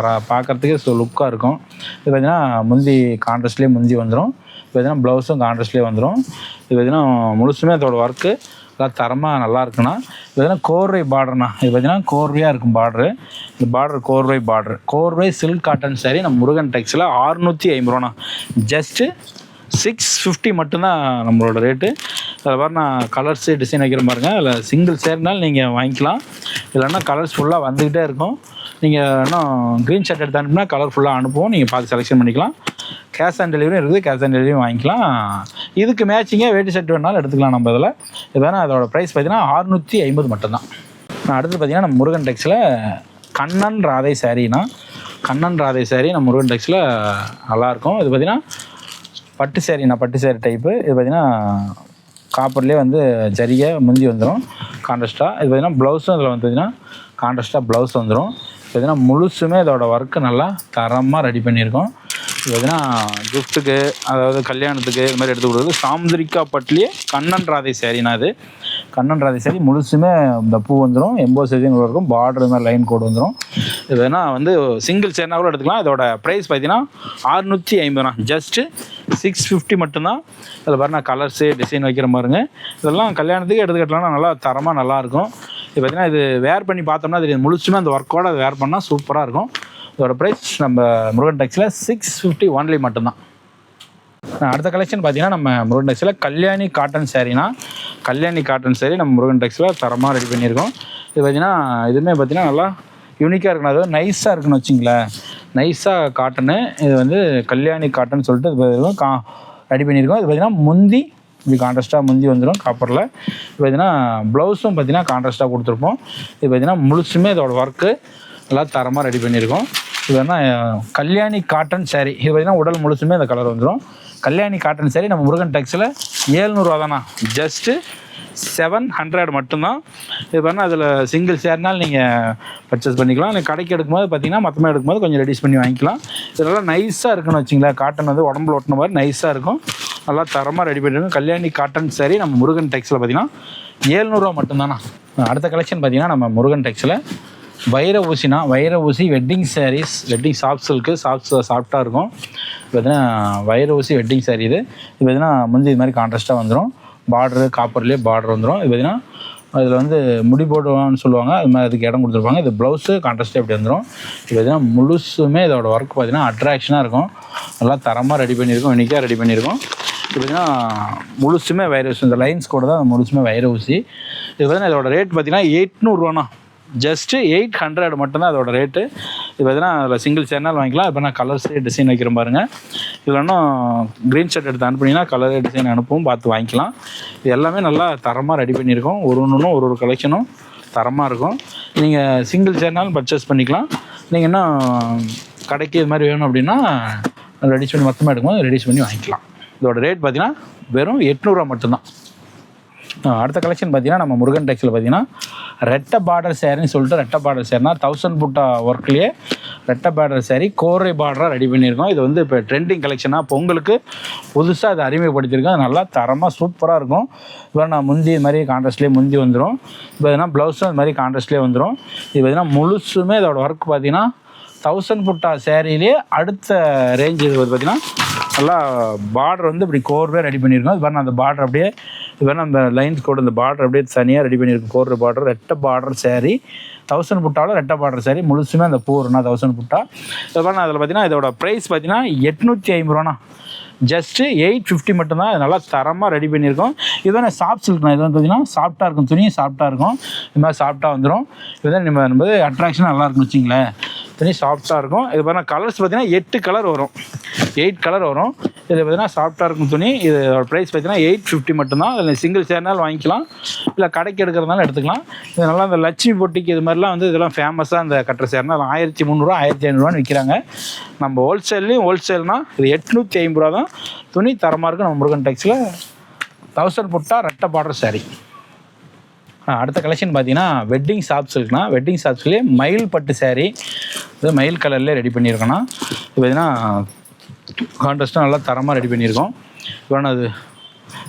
பார்க்குறதுக்கே லுக்காக இருக்கும். இது பார்த்திங்கன்னா முந்தி கான்ட்ராஸ்ட்லேயே முந்தி வந்துடும். இது பார்த்திங்கன்னா ப்ளவுஸும் கான்ட்ராஸ்ட்லேயே வந்துடும். இது பார்த்திங்கன்னா முழுசுமே அதோட ஒர்க்கு எல்லாம் தரமாக நல்லா இருக்குண்ணா. இது பார்த்திங்கன்னா கோர்வை பார்டர்ண்ணா. இது பார்த்திங்கன்னா கோர்வையாக இருக்கும் பார்ட்ரு. இந்த பார்டர் கோர்வை சில்க் காட்டன் சாரி நம்ம முருகன் டெக்ஸில் 650 ரூபாண்ணா, ஜஸ்ட்டு 650 மட்டும்தான் நம்மளோட ரேட்டு. அதில் பாரு நான் கலர்ஸு டிசைன் வைக்கிற பாருங்க. அதில் சிங்கிள் சேர்னாலும் நீங்கள் வாங்கிக்கலாம், இல்லைன்னா கலர்ஸ் ஃபுல்லாக வந்துக்கிட்டே இருக்கும். நீங்கள் இன்னும் க்ரீன் ஷர்ட் எடுத்து அனுப்புனா கலர் ஃபுல்லாக அனுப்புவோம், நீங்கள் பார்த்து செலெக்ஷன் பண்ணிக்கலாம். கேஷ் ஆன் டெலிவரியும் இருக்குது, கேஷ் ஆன் டெலிவரியும் வாங்கிக்கலாம். இதுக்கு மேட்சிங்காக வேட்டி ஷர்ட் வேணாலும் எடுத்துக்கலாம் நம்ம இதில். இது வேணால் அதோட ப்ரைஸ் பார்த்தீங்கன்னா 650 மட்டும்தான். அடுத்து பார்த்தீங்கன்னா நம்ம முருகன் டெக்ஸில் கண்ணன் ராதை சாரீனா, கண்ணன் ராதை சாரீ நம்ம முருகன் டெக்ஸில் நல்லாயிருக்கும். இது பார்த்திங்கன்னா பட்டு சாரீனா, பட்டு சாரீ டைப்பு. இது பார்த்திங்கன்னா காப்பர்லேயே வந்து ஜரிகை முந்தி வந்துடும் கான்ட்ராஸ்ட்டாக. இது பார்த்திங்கன்னா ப்ளவுஸும் இதில் வந்து பார்த்திங்கன்னா கான்ட்ராஸ்ட்டாக ப்ளவுஸ் வந்துடும். பார்த்திங்கன்னா முழுசுமே இதோட ஒர்க்கு நல்லா தரமாக ரெடி பண்ணியிருக்கோம். இது பார்த்திங்கன்னா கிஃப்ட்டுக்கு, அதாவது கல்யாணத்துக்கு இது மாதிரி எடுத்து கொடுக்குறது. சாமுந்திரிக்கா பட்டுலேயே கண்ணன் ராதை சாரீனா, இது கண்ணன் ராதை சாரீ முழுசுமே இந்த பூ வந்துடும், எம்போஸ் டிசைன் இருக்கும், பார்டர் மாதிரி லைன் கோடு வந்துடும். இது வேணா வந்து சிங்கிள் சேர்னா கூட எடுத்துக்கலாம். இதோட ப்ரைஸ் பார்த்தீங்கன்னா 650 தான், ஜஸ்ட்டு 650 மட்டும்தான். இதில் பாருங்க கலர்ஸு டிசைன் வைக்கிற பாருங்க. இதெல்லாம் கல்யாணத்துக்கு எடுத்துக்கிட்டலாம் நல்லா தரமாக நல்லாயிருக்கும். இது பார்த்திங்கன்னா இது வேர் பண்ணி பார்த்தோம்னா அது முழுசுமே அந்த ஒர்க்கோடு அது வேர் பண்ணால் சூப்பராக இருக்கும். இதோட ப்ரைஸ் நம்ம முருகன் டெக்ஸில் 650 ஒன்லி மட்டும்தான். அடுத்த கலெக்ஷன் பார்த்தீங்கன்னா நம்ம முருகன் டெக்ஸில் கல்யாணி காட்டன் சாரீனா, கல்யாணி காட்டன் சாரீ நம்ம முருகன் டெக்ஸில் தரமாக ரெடி பண்ணியிருக்கோம். இது பார்த்திங்கன்னா இதுவுமே பார்த்திங்கன்னா நல்லா யூனிக்காக இருக்கணும், அதாவது நைஸாக இருக்குன்னு வச்சிங்களேன், நைஸாக காட்டனு. இது வந்து கல்யாணி காட்டன் சொல்லிட்டு இது ரெடி பண்ணியிருக்கோம். இது பார்த்திங்கன்னா முந்தி இப்படி கான்ட்ராஸ்ட்டாக முந்தி வந்துடும் காப்பரில். இது பார்த்திங்கன்னா ப்ளவுஸும் பார்த்திங்கன்னா கான்ட்ராஸ்ட்டாக கொடுத்துருப்போம். இது பார்த்திங்கன்னா முழுசுமே இதோட ஒர்க்கு நல்லா தரமாக ரெடி பண்ணியிருக்கோம். இது வேணா கல்யாணி காட்டன் சாரீ. இது பார்த்திங்கன்னா உடல் முழுசுமே இந்த கலர் வந்துடும். கல்யாணி காட்டன் சாரீ நம்ம முருகன் டெக்ஸில் 700 தானா, ஜஸ்ட்டு 700 மட்டும்தான். இது பாருங்கள் அதில் சிங்கிள் சேர்னால் நீங்கள் பர்ச்சேஸ் பண்ணிக்கலாம். இல்லை கடைக்கு எடுக்கும்போது பார்த்தீங்கன்னா மொத்தமாக எடுக்கும்போது கொஞ்சம் ரெடியூஸ் பண்ணி வாங்கிக்கலாம். இதெல்லாம் நைஸாக இருக்குன்னு வச்சிங்களேன், காட்டன் வந்து உடம்புல ஒட்டின மாதிரி நைஸாக இருக்கும், நல்லா தரமாக ரெடி பண்ணியிருக்கோம். கல்யாணி காட்டன் சாரீ நம்ம முருகன் டெக்ஸில் பார்த்தீங்கன்னா 700 மட்டும்தானா. அடுத்த கலெக்ஷன் பார்த்தீங்கன்னா நம்ம முருகன் டெக்ஸில் வைர ஊசினா, வைர ஊசி wedding saris, wedding soft silk, சாஃப்டாக இருக்கும். பார்த்தீங்கன்னா வைர ஊசி வெட்டிங் சாரீ. இது பார்த்தீங்கன்னா முந்தி இது மாதிரி கான்ட்ராஸ்ட்டாக வந்துடும், பார்டரு காப்பர்லேயே பார்டர் வந்துடும். இது பார்த்திங்கன்னா அதில் வந்து முடி போடுவான்னு சொல்லுவாங்க, அது மாதிரி அதுக்கு இடம் கொடுத்துருப்பாங்க. இது ப்ளவுஸு கான்ட்ராஸ்ட்டாக எப்படி வந்துடும். இது பார்த்திங்கன்னா முழுசுமே இதோட ஒர்க் பார்த்திங்கன்னா அட்ராக்ஷனாக இருக்கும், நல்லா தரமாக ரெடி பண்ணியிருக்கோம், யூனிக்காக ரெடி பண்ணியிருக்கோம். இது பார்த்திங்கன்னா முழுசுமே வைர ஊசி, இந்த லைன்ஸ் கூட தான் முழுசுமே வைர ஊசி. இது பார்த்திங்கன்னா இதோட ரேட் பார்த்திங்கன்னா 800 ஜஸ்ட்டு 800 மட்டும்தான் அதோட ரேட்டு. இது பார்த்தீங்கன்னா அதில் சிங்கிள் சேர்னால் வாங்கிக்கலாம். இப்போ நான் கலர்ஸே டிசைன் வைக்கிறேன் பாருங்கள். இது வேணும் க்ரீன் ஷர்ட் எடுத்து அனுப்புனீங்கன்னா கலர் டிசைன் அனுப்பும், பார்த்து வாங்கிக்கலாம். இது எல்லாமே நல்லா தரமாக ரெடி பண்ணியிருக்கோம். ஒன்றும் ஒரு கலெக்ஷனும் தரமாக இருக்கும். நீங்கள் சிங்கிள் சேர்னாலும் பர்ச்சேஸ் பண்ணிக்கலாம். நீங்கள் இன்னும் கடைக்கு இது மாதிரி வேணும் அப்படின்னா ரெடியூஸ் பண்ணி மொத்தமாக எடுக்கும்போது ரெடியூஸ் பண்ணி வாங்கிக்கலாம். இதோட ரேட் பார்த்தீங்கன்னா வெறும் 800 மட்டும்தான். அடுத்த கலெக்ஷன் பார்த்தீங்கன்னா நம்ம முருகன் டெக்ஸில் பார்த்தீங்கன்னா ரெட்டை பார்டர் சேரீன்னு சொல்லிட்டு, ரெட்டை பார்டர் சேரீனா 1000 புட்டா ஒர்க்லேயே ரெட்டை பார்டர் சேரீ கோரை பார்டராக ரெடி பண்ணியிருக்கோம். இது வந்து இப்போ ட்ரெண்டிங் கலெக்ஷனாக பொங்கலுக்கு புதுசாக அதை அறிமுகப்படுத்தியிருக்கோம். அது நல்லா தரமாக சூப்பராக இருக்கும். இப்போ நான் முந்தி இது மாதிரி கான்ட்ராஸ்ட்லேயே முந்தி வந்துடும். இப்போ எதுனா ப்ளவுஸும் இது மாதிரி கான்ட்ராஸ்ட்லேயே வந்துடும். இது பார்த்தீங்கன்னா முழுசுமே இதோட ஒர்க் பார்த்தீங்கன்னா 1000 புட்டா சேரீலேயே அடுத்த ரேஞ்சு. இது பார்த்திங்கன்னா நல்லா பார்டர் வந்து இப்படி கோர்வே ரெடி பண்ணியிருக்கோம். இது பாருங்கள் அந்த பார்டர் அப்படியே, இது வேணால் அந்த லைன்ஸ் கோடு இந்த பார்டர் அப்படியே தனியாக ரெடி பண்ணியிருக்கோம். கோர்ற பார்டர், ரெட்டை பார்டர் சாரீ, 1000 புட்டாவில் ரெட்டை பார்டர் சாரீ, முழுசுமே அந்த பூர்னா 1000 புட்டா. இது பாருங்கள் அதில் பார்த்தீங்கன்னா இதோட ப்ரைஸ் பார்த்தீங்கன்னா 850 ஜஸ்ட்டு 850 மட்டும்தான். அது நல்லா தரமாக ரெடி பண்ணியிருக்கோம். இதுதான் சாஃப்ட் சில்க்னா, இது வந்து பார்த்தீங்கன்னா சாஃப்டாக இருக்கும், துணியும் சாஃப்டாக இருக்கும், இது மாதிரி சாஃப்டாக வந்துடும். இதுதான் நம்ம அட்ராக்ஷன் நல்லா இருக்குன்னு வச்சிங்களேன், துணி சாஃப்டாக இருக்கும். இது பாருங்கள் கலர்ஸ் பார்த்தீங்கன்னா 8 கலர் வரும், 8 கலர் வரும். இது பார்த்தீங்கன்னா சாஃப்டாக இருக்கும் துணி. இதோட ப்ரைஸ் பார்த்தீங்கன்னா 850 மட்டும்தான். அதில் சிங்கிள் சேர்னாலும் வாங்கிக்கலாம், இல்லை கடைக்கு எடுக்கிறதுனால எடுத்துக்கலாம். இது நல்லா இந்த லட்சுமி பொட்டிக்கு இது மாதிரிலாம் வந்து இதெல்லாம் ஃபேமஸாக இந்த கட்டுற சேர்னா 1300 1500 விற்கிறாங்க. நம்ம ஹோல்சேல்னால் இது 850 தான். துணி தரமாக இருக்குது. நம்ம முருகன் டெக்ஸில் 1000 புட்டா ரெட்டை பார்டர் சாரீ. அடுத்த கலெக்ஷன் பார்த்தீங்கன்னா வெட்டிங் சாஃப்ட் சில்க்னா, வெட்டிங் சாஃப்ட் சில்க்லேயே மயில் பட்டு சாரீ, இது மயில் கலர்லேயே ரெடி பண்ணியிருக்கோன்னா. இது பார்த்தீங்கன்னா கான்ட்ராஸ்ட்டாக நல்லா தரமாக ரெடி பண்ணியிருக்கோம்.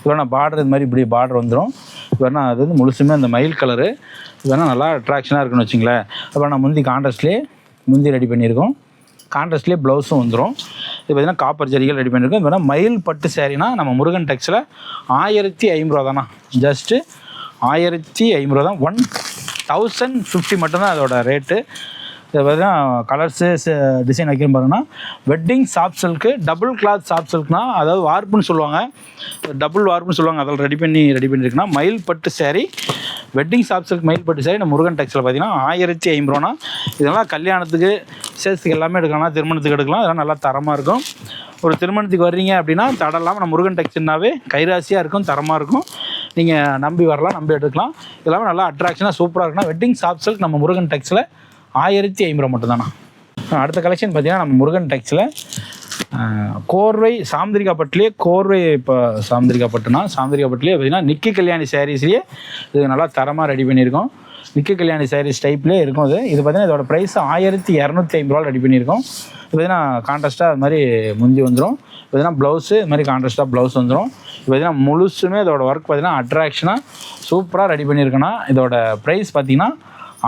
இவ்வளோ பார்டர் இது மாதிரி இப்படி பார்டர் வந்துடும். இவ்வளோ அது வந்து முழுசுமே அந்த மயில் கலரு. இது நல்லா அட்ராக்ஷனாக இருக்குன்னு வச்சிங்களேன். அப்புறம் நான் முந்தி கான்ட்ராஸ்ட்லேயே முந்தி ரெடி பண்ணியிருக்கோம், கான்ட்ராஸ்ட்லேயே ப்ளவுஸும் வந்துடும். இது பார்த்திங்கன்னா காப்பர் ஜரிகள் ரெடி பண்ணியிருக்கோம். இது வேணால் மயில் பட்டு சாரீனா நம்ம முருகன் டெக்ஸில் 1050 தானா, ஜஸ்ட்டு 1050 தான். 1050 மட்டும்தான் அதோட ரேட்டு. இது பார்த்தீங்கன்னா கலர்ஸு டிசைன் வைக்கிறோம் பாருங்கன்னா wedding soft silk, double cloth soft சில்க்னா, அதாவது வார்ப்புன்னு சொல்லுவாங்க, டபுள் வார்ப்புன்னு சொல்லுவாங்க, அதில் ரெடி பண்ணியிருக்குன்னா மயில் பட்டு சாரீ, வெட்டிங் சாஃப்ட் சில்க் மயில் பட்டு சாரீ நம்ம முருகன் டெக்ஸில் பார்த்தீங்கன்னா 1050. இதெல்லாம் கல்யாணத்துக்கு விசேஷத்துக்கு எல்லாமே எடுக்கலாம், திருமணத்துக்கு எடுக்கலாம். அதெல்லாம் நல்லா தரமாக இருக்கும். ஒரு திருமணத்துக்கு வர்றீங்க அப்படின்னா தடலாம் நம்ம முருகன் டெக்ஸ்னாவே கைராசியாக இருக்கும், தரமாக இருக்கும். நீங்கள் நம்பி வரலாம், நம்பி எடுத்துக்கலாம். இதெல்லாமே நல்லா அட்ராக்ஷனாக சூப்பராக இருக்குன்னா வெட்டிங் சாஃப்ட் சில்க் நம்ம முருகன் டெக்ஸில் 1500 மட்டும்தாண்ணா. அடுத்த கலெக்ஷன் பார்த்தீங்கன்னா நம்ம முருகன் டெக்ஸில் கோர்வை சாந்திரிகா பட்டுலேயே கோர்வை. இப்போ சாந்திரிகா பட்டுனா சாந்திரிகா பட்டுலேயே பார்த்தீங்கன்னா நிக்கி கல்யாணி சாரீஸ்லேயே இது நல்லா தரமாக ரெடி பண்ணியிருக்கோம். நிக்கி கல்யாணி சாரீஸ் டைப்லேயே இருக்கும் இது பார்த்தீங்கன்னா இதோட ப்ரைஸ் 1250 ரெடி பண்ணியிருக்கோம். இது பார்த்தீங்கன்னா கான்ட்ராஸ்ட்டாக அது மாதிரி முந்தி வந்துடும். பார்த்தீங்கன்னா ப்ளவுஸு இது மாதிரி கான்ட்ராஸ்ட்டாக ப்ளவுஸ் வந்துடும். இது பார்த்தீங்கன்னா முழுசுமே இதோட ஒர்க் பார்த்தீங்கன்னா அட்ராக்ஷனாக சூப்பராக ரெடி பண்ணியிருக்கோன்னா இதோட ப்ரைஸ் பார்த்தீங்கன்னா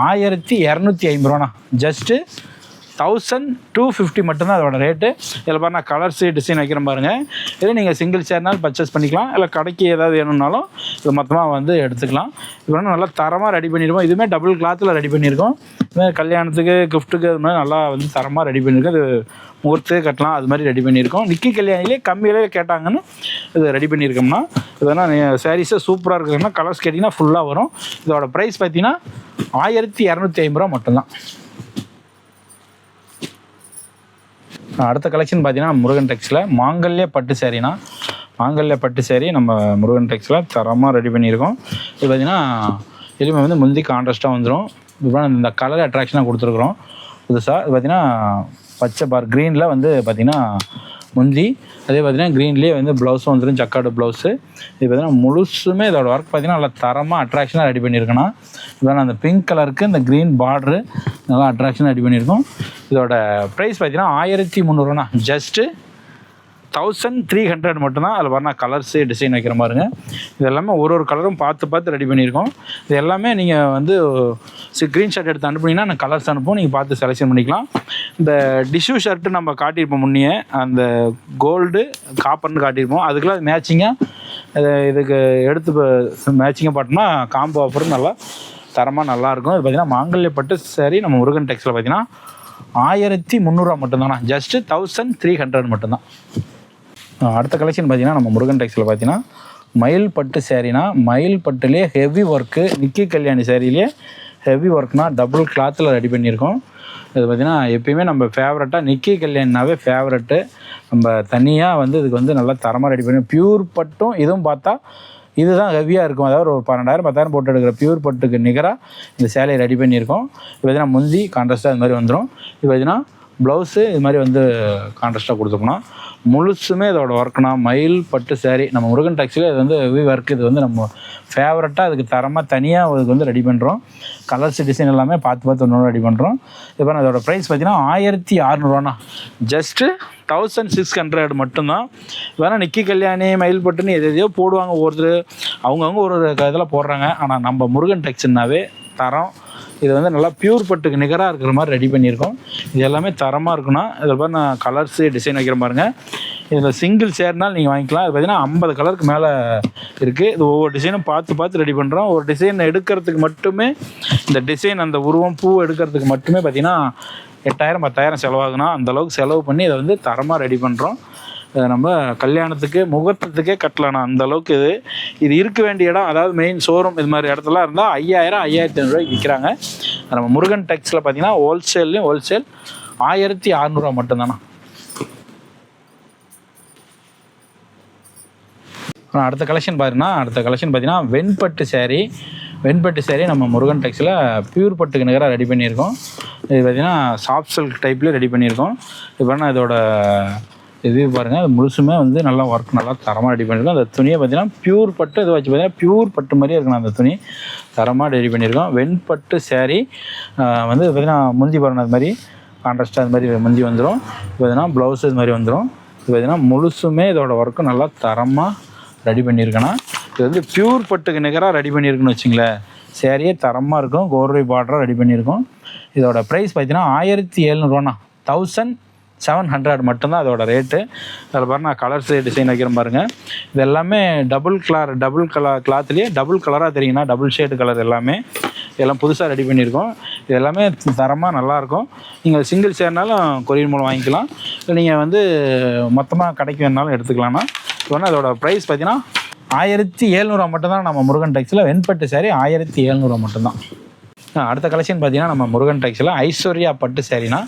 1250 ஜஸ்ட்டு 1250 மட்டும்தான் அதோட ரேட்டு. இதில் பாருங்கள் கலர்ஸு டிசைன் வைக்கிறேன் பாருங்கள். இதில் நீங்கள் சிங்கிள் சேர்னாலும் பர்ச்சேஸ் பண்ணிக்கலாம், இல்லை கடைக்கு ஏதாவது வேணும்னாலும் இது மொத்தமாக வந்து எடுத்துக்கலாம். இப்போ நல்லா தரமாக ரெடி பண்ணியிருக்கோம். இதுவுமே டபுள் கிளாத்தில் ரெடி பண்ணியிருக்கோம். இதுமாதிரி கல்யாணத்துக்கு கிஃப்ட்டுக்கு அது மாதிரி நல்லா வந்து தரமாக ரெடி பண்ணியிருக்கோம். இது முகூர்த்து கட்டலாம் அது மாதிரி ரெடி பண்ணியிருக்கோம். நிக்கி கல்யாணிலே கம்மி விலையில் கேட்டாங்கன்னு இது ரெடி பண்ணியிருக்கோம்னா இதெல்லாம் சாரீஸை சூப்பராக இருக்குதுன்னா கலர்ஸ் கேட்டிங்கன்னா ஃபுல்லாக வரும். இதோட ப்ரைஸ் பார்த்தீங்கன்னா 1250 மட்டும்தான். அடுத்த கலெக்ஷன் பார்த்தீங்கன்னா முருகன் டெக்ஸில் மாங்கல்ய பட்டு சேரீனா மாங்கல்ய பட்டு சேரீ நம்ம முருகன் டெக்ஸில் தரமாக ரெடி பண்ணியிருக்கோம். இது பார்த்திங்கன்னா எதுவுமே வந்து முந்தி கான்ட்ராஸ்ட்டாக வந்துடும். இப்போ இந்த கலர் அட்ராக்ஷனாக கொடுத்துருக்குறோம் புதுசாக. இது பார்த்திங்கன்னா பச்சை க்ரீனில் வந்து பார்த்திங்கன்னா முந்தி, அதே பார்த்திங்கன்னா க்ரீன்லேயே வந்து ப்ளவுஸும் வந்துடும், ஜக்கார்டு ப்ளவுஸு. இது பார்த்திங்கன்னா முழுசுமே இதோட ஒர்க் பார்த்திங்கன்னா நல்லா தரமாக அட்ராக்ஷனாக ரெடி பண்ணியிருக்கேன்னா இப்போ அந்த பிங்க் கலருக்கு இந்த க்ரீன் பார்ட்ரு நல்லா அட்ராக்ஷனாக ரெடி பண்ணியிருக்கோம். இதோட ப்ரைஸ் பார்த்திங்கன்னா 1300 ஜஸ்ட்டு 1300 மட்டும்தான். அதில் பாருங்க கலர்ஸு டிசைன் வைக்கிற மாதிரிங்க. இது எல்லாமே ஒரு கலரும் பார்த்து ரெடி பண்ணியிருக்கோம். இது எல்லாமே நீங்கள் வந்து ஸ்க்ரீன்ஷாட் எடுத்து அனுப்புனீங்கன்னா நான் கலர்ஸ் அனுப்புவோம், நீங்கள் பார்த்து செலெக்ஷன் பண்ணிக்கலாம். இந்த டிஷ்யூ ஷர்ட்டு நம்ம காட்டியிருப்போம் முன்னே, அந்த கோல்டு காப்பர்னு காட்டியிருப்போம். அதுக்கெல்லாம் மேட்சிங்காக இதுக்கு எடுத்து மேட்சிங்காக பார்த்தோம்னா காம்போ ஆஃபரும் நல்லா தரமாக நல்லாயிருக்கும். இது பார்த்திங்கன்னா மாங்கல்யப்பட்டு சரி நம்ம முருகன் டெக்ஸில் பார்த்திங்கன்னா 1300 மட்டும்தாண்ணா. ஜஸ்ட்டு 1300 மட்டும்தான். அடுத்த கலெக்ஷன் பார்த்திங்கன்னா நம்ம முருகன் டெக்ஸில் பார்த்திங்கன்னா மயில் பட்டு சேரீனா மயில் பட்டுலேயே ஹெவி ஒர்க்கு, நிக்கி கல்யாணி சேரீலேயே ஹெவி ஒர்க்னா டபுள் கிளாத்தில் ரெடி பண்ணியிருக்கோம். இது பார்த்திங்கன்னா எப்பயுமே நம்ம ஃபேவரட்டாக நிக்கி கல்யாணினாவே ஃபேவரெட்டு. நம்ம தனியாக வந்து இதுக்கு வந்து நல்லா தரமாக ரெடி பண்ணி பியூர் பட்டும் இதுவும் பார்த்தா இதுதான் ஹெவியாக இருக்கும். அதாவது ஒரு 12,000 10,000 போட்டு எடுக்கிற பியூர் பட்டுக்கு நிகராக இந்த சேலையை ரெடி பண்ணியிருக்கோம். இது பார்த்திங்கன்னா முந்தி கான்ட்ராஸ்ட்டாக இது மாதிரி வந்துடும். இது பார்த்திங்கன்னா ப்ளவுஸு இது மாதிரி வந்து கான்ட்ராஸ்ட்டாக கொடுத்துக்கணும். முழுசுமே இதோட ஒர்க்னா மயில் பட்டு சேரீ நம்ம முருகன் டெக்ஸில் இது வந்து ஹெவி ஒர்க். இது வந்து நம்ம ஃபேவரட்டாக அதுக்கு தரமாக தனியாக அதுக்கு வந்து ரெடி பண்ணுறோம். கலர்ஸ் டிசைன் எல்லாமே பார்த்து ஒன்று ரெடி பண்ணுறோம். இப்போ அதோட ப்ரைஸ் பார்த்திங்கன்னா 1600 ஜஸ்ட்டு 1600 மட்டும்தான். வேணால் நிக்கி கல்யாணி மயில் பட்டுன்னு எதையோ போடுவாங்க ஒவ்வொருத்தர், அவங்கவுங்க ஒரு இதில் போடுறாங்க. ஆனால் நம்ம முருகன் டெக்ஸ்னாவே தரம். இது வந்து நல்லா பியூர் பட்டுக்கு நிகராக இருக்கிற மாதிரி ரெடி பண்ணியிருக்கோம். இது எல்லாமே தரமாக இருக்குன்னா இதில் பாரு நான் கலர்ஸு டிசைன் வைக்கிற பாருங்க. இதில் சிங்கிள் சேர்னால் நீங்கள் வாங்கிக்கலாம். இது பார்த்திங்கன்னா 50 கலருக்கு மேலே இருக்குது. இது ஒவ்வொரு டிசைனும் பார்த்து ரெடி பண்ணுறோம். ஒரு டிசைன் எடுக்கிறதுக்கு மட்டுமே இந்த டிசைன் அந்த உருவம் பூ எடுக்கிறதுக்கு மட்டுமே பார்த்திங்கன்னா 8000 10,000 செலவாகுனா அந்தளவுக்கு செலவு பண்ணி இதை வந்து தரமாக ரெடி பண்ணுறோம். நம்ம கல்யாணத்துக்கு முகூர்த்தத்துக்கே கட்டலாம் அந்தளவுக்கு இது இருக்க வேண்டிய இடம். அதாவது மெயின் ஷோரூம் இது மாதிரி இடத்துலாம் இருந்தால் 5000 5500 விற்கிறாங்க. நம்ம முருகன் டெக்ஸில் பார்த்திங்கன்னா ஹோல்சேல் 1600 மட்டும்தாண்ணா. அடுத்த கலெக்ஷன் பார்த்தீங்கன்னா வெண்பட்டு சேரீ நம்ம முருகன் டெக்ஸில் பியூர் பட்டுக்கு நிகராக ரெடி பண்ணியிருக்கோம். இது பார்த்திங்கன்னா சாஃப்ட் சில்க் டைப்லேயே ரெடி பண்ணியிருக்கோம். இப்போ நான் இதோட இது பாருங்கள், அது முழுசுமே வந்து நல்லா ஒர்க் நல்லா தரமாக ரெடி பண்ணியிருக்கோம். அந்த துணியை பார்த்திங்கன்னா பியூர் பட்டு இது வச்சு பார்த்திங்கன்னா பியூர் பட்டு மாதிரியே இருக்கணும். அந்த துணி தரமாக ரெடி பண்ணியிருக்கோம். வெண்பட்டு சேரீ வந்து பார்த்திங்கன்னா முந்தி பாருங்கள் அது மாதிரி கான்ட்ராஸ்ட்டாக அது மாதிரி முந்தி வந்துடும். இது பார்த்திங்கன்னா ப்ளவுஸ் இது மாதிரி வந்துடும். இது பார்த்திங்கன்னா முழுசுமே இதோட ஒர்க்கு நல்லா தரமாக ரெடி பண்ணியிருக்கேன்னா இது வந்து பியூர் பட்டுக்கு நிகராக ரெடி பண்ணியிருக்குன்னு வச்சுங்களேன். சேரீயே தரமாக இருக்கும். கோர்வை பார்டராக ரெடி பண்ணியிருக்கோம். இதோட ப்ரைஸ் பார்த்திங்கன்னா 1700 1700 மட்டும்தான் அதோட ரேட்டு. அதில் பாருங்கள் நான் கலர்ஸ் டிசைன் வைக்கிற பாருங்கள். இது எல்லாமே டபுள் கலர் கிளாத்லேயே டபுள் கலராக தெரியுங்கன்னா டபுள் ஷேடு கலர் எல்லாமே இதெல்லாம் புதுசாக ரெடி பண்ணியிருக்கோம். இது எல்லாமே தரமாக நல்லாயிருக்கும். நீங்கள் சிங்கிள் சேர்னாலும் கொரியர் மூலம் வாங்கிக்கலாம், இல்லை நீங்கள் வந்து மொத்தமாக கடைக்கு வேணாலும் எடுத்துக்கலாம்னா. இப்போ அதோட ப்ரைஸ் பார்த்தீங்கன்னா 1700 மட்டும்தான். நம்ம முருகன் டெக்ஸில் வெண்பட்டு சேரீ 1700 மட்டும்தான். அடுத்த கலெக்ஷன் பார்த்தீங்கன்னா நம்ம முருகன் டெக்ஸில் ஐஸ்வர்யா பட்டு சேரீனா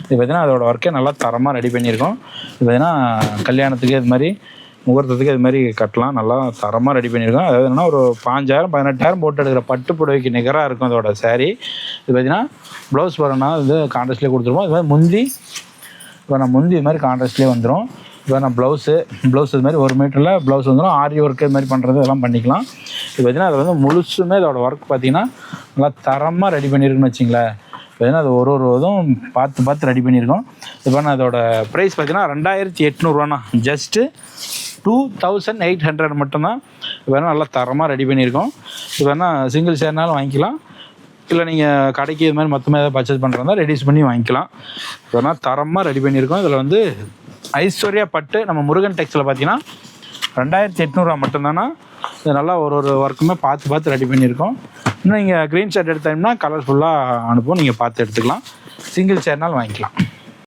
இது பார்த்திங்கன்னா அதோட ஒர்க்கே நல்லா தரமாக ரெடி பண்ணியிருக்கோம். இது பார்த்திங்கன்னா கல்யாணத்துக்கு இது மாதிரி முகூர்த்தத்துக்கு இது மாதிரி கட்டலாம். நல்லா தரமாக ரெடி பண்ணியிருக்கோம். அதாவது என்னன்னா ஒரு 5000 18,000 போட்டு எடுக்கிற பட்டு புடவைக்கு நிகராக இருக்கும் அதோட saree. இது பார்த்தீங்கன்னா ப்ளவுஸ் வரணும்னா இது கான்ட்ராஸ்ட்லேயே கொடுத்துருவோம். இது மாதிரி முந்தி இப்போ நான் முந்தி இது மாதிரி கான்ட்ராஸ்ட்லேயே வந்துடும். இப்போ நான் ப்ளவுஸ் இது மாதிரி 1 மீட்டரில் ப்ளவுஸ் வந்துடும். ஆரி ஒர்க்கு இது மாதிரி பண்ணுறது இதெல்லாம் பண்ணிக்கலாம். இது பார்த்தீங்கன்னா அது வந்து முழுசுமே இதோட ஒர்க் பார்த்தீங்கன்னா நல்லா தரமாக ரெடி பண்ணியிருக்குன்னு வச்சிங்களேன். பார்த்தீங்கன்னா அது ஒரு இதுவும் பார்த்து ரெடி பண்ணியிருக்கோம். இப்போ நான் அதோட ப்ரைஸ் பார்த்தீங்கன்னா 2800 ஜஸ்ட்டு 2800 மட்டும்தான். இப்போ நல்லா தரமாக ரெடி பண்ணியிருக்கோம். இப்போ என்ன சிங்கிள் சேர்னாலும் வாங்கிக்கலாம், இல்லை நீங்கள் கடைக்கு இது மாதிரி மொத்தமாக ஏதாவது பர்ச்சேஸ் பண்ணுறதா ரெடியூஸ் பண்ணி வாங்கிக்கலாம். இப்போ தரமாக ரெடி பண்ணியிருக்கோம். இதில் வந்து ஐஸ்வர்யா பட்டு நம்ம முருகன் டெக்ஸில் பார்த்தீங்கன்னா 2800 மட்டும்தானா. இது நல்லா ஒரு ஒர்க்குமே பார்த்து ரெடி பண்ணியிருக்கோம். இன்னும் நீங்கள் க்ரீன்ஷாட் எடுத்தீங்கன்னா கலர்ஃபுல்லாக அனுப்புவோம், நீங்கள் பார்த்து எடுத்துக்கலாம். சிங்கிள் சேர்னாலும் வாங்கிக்கலாம்.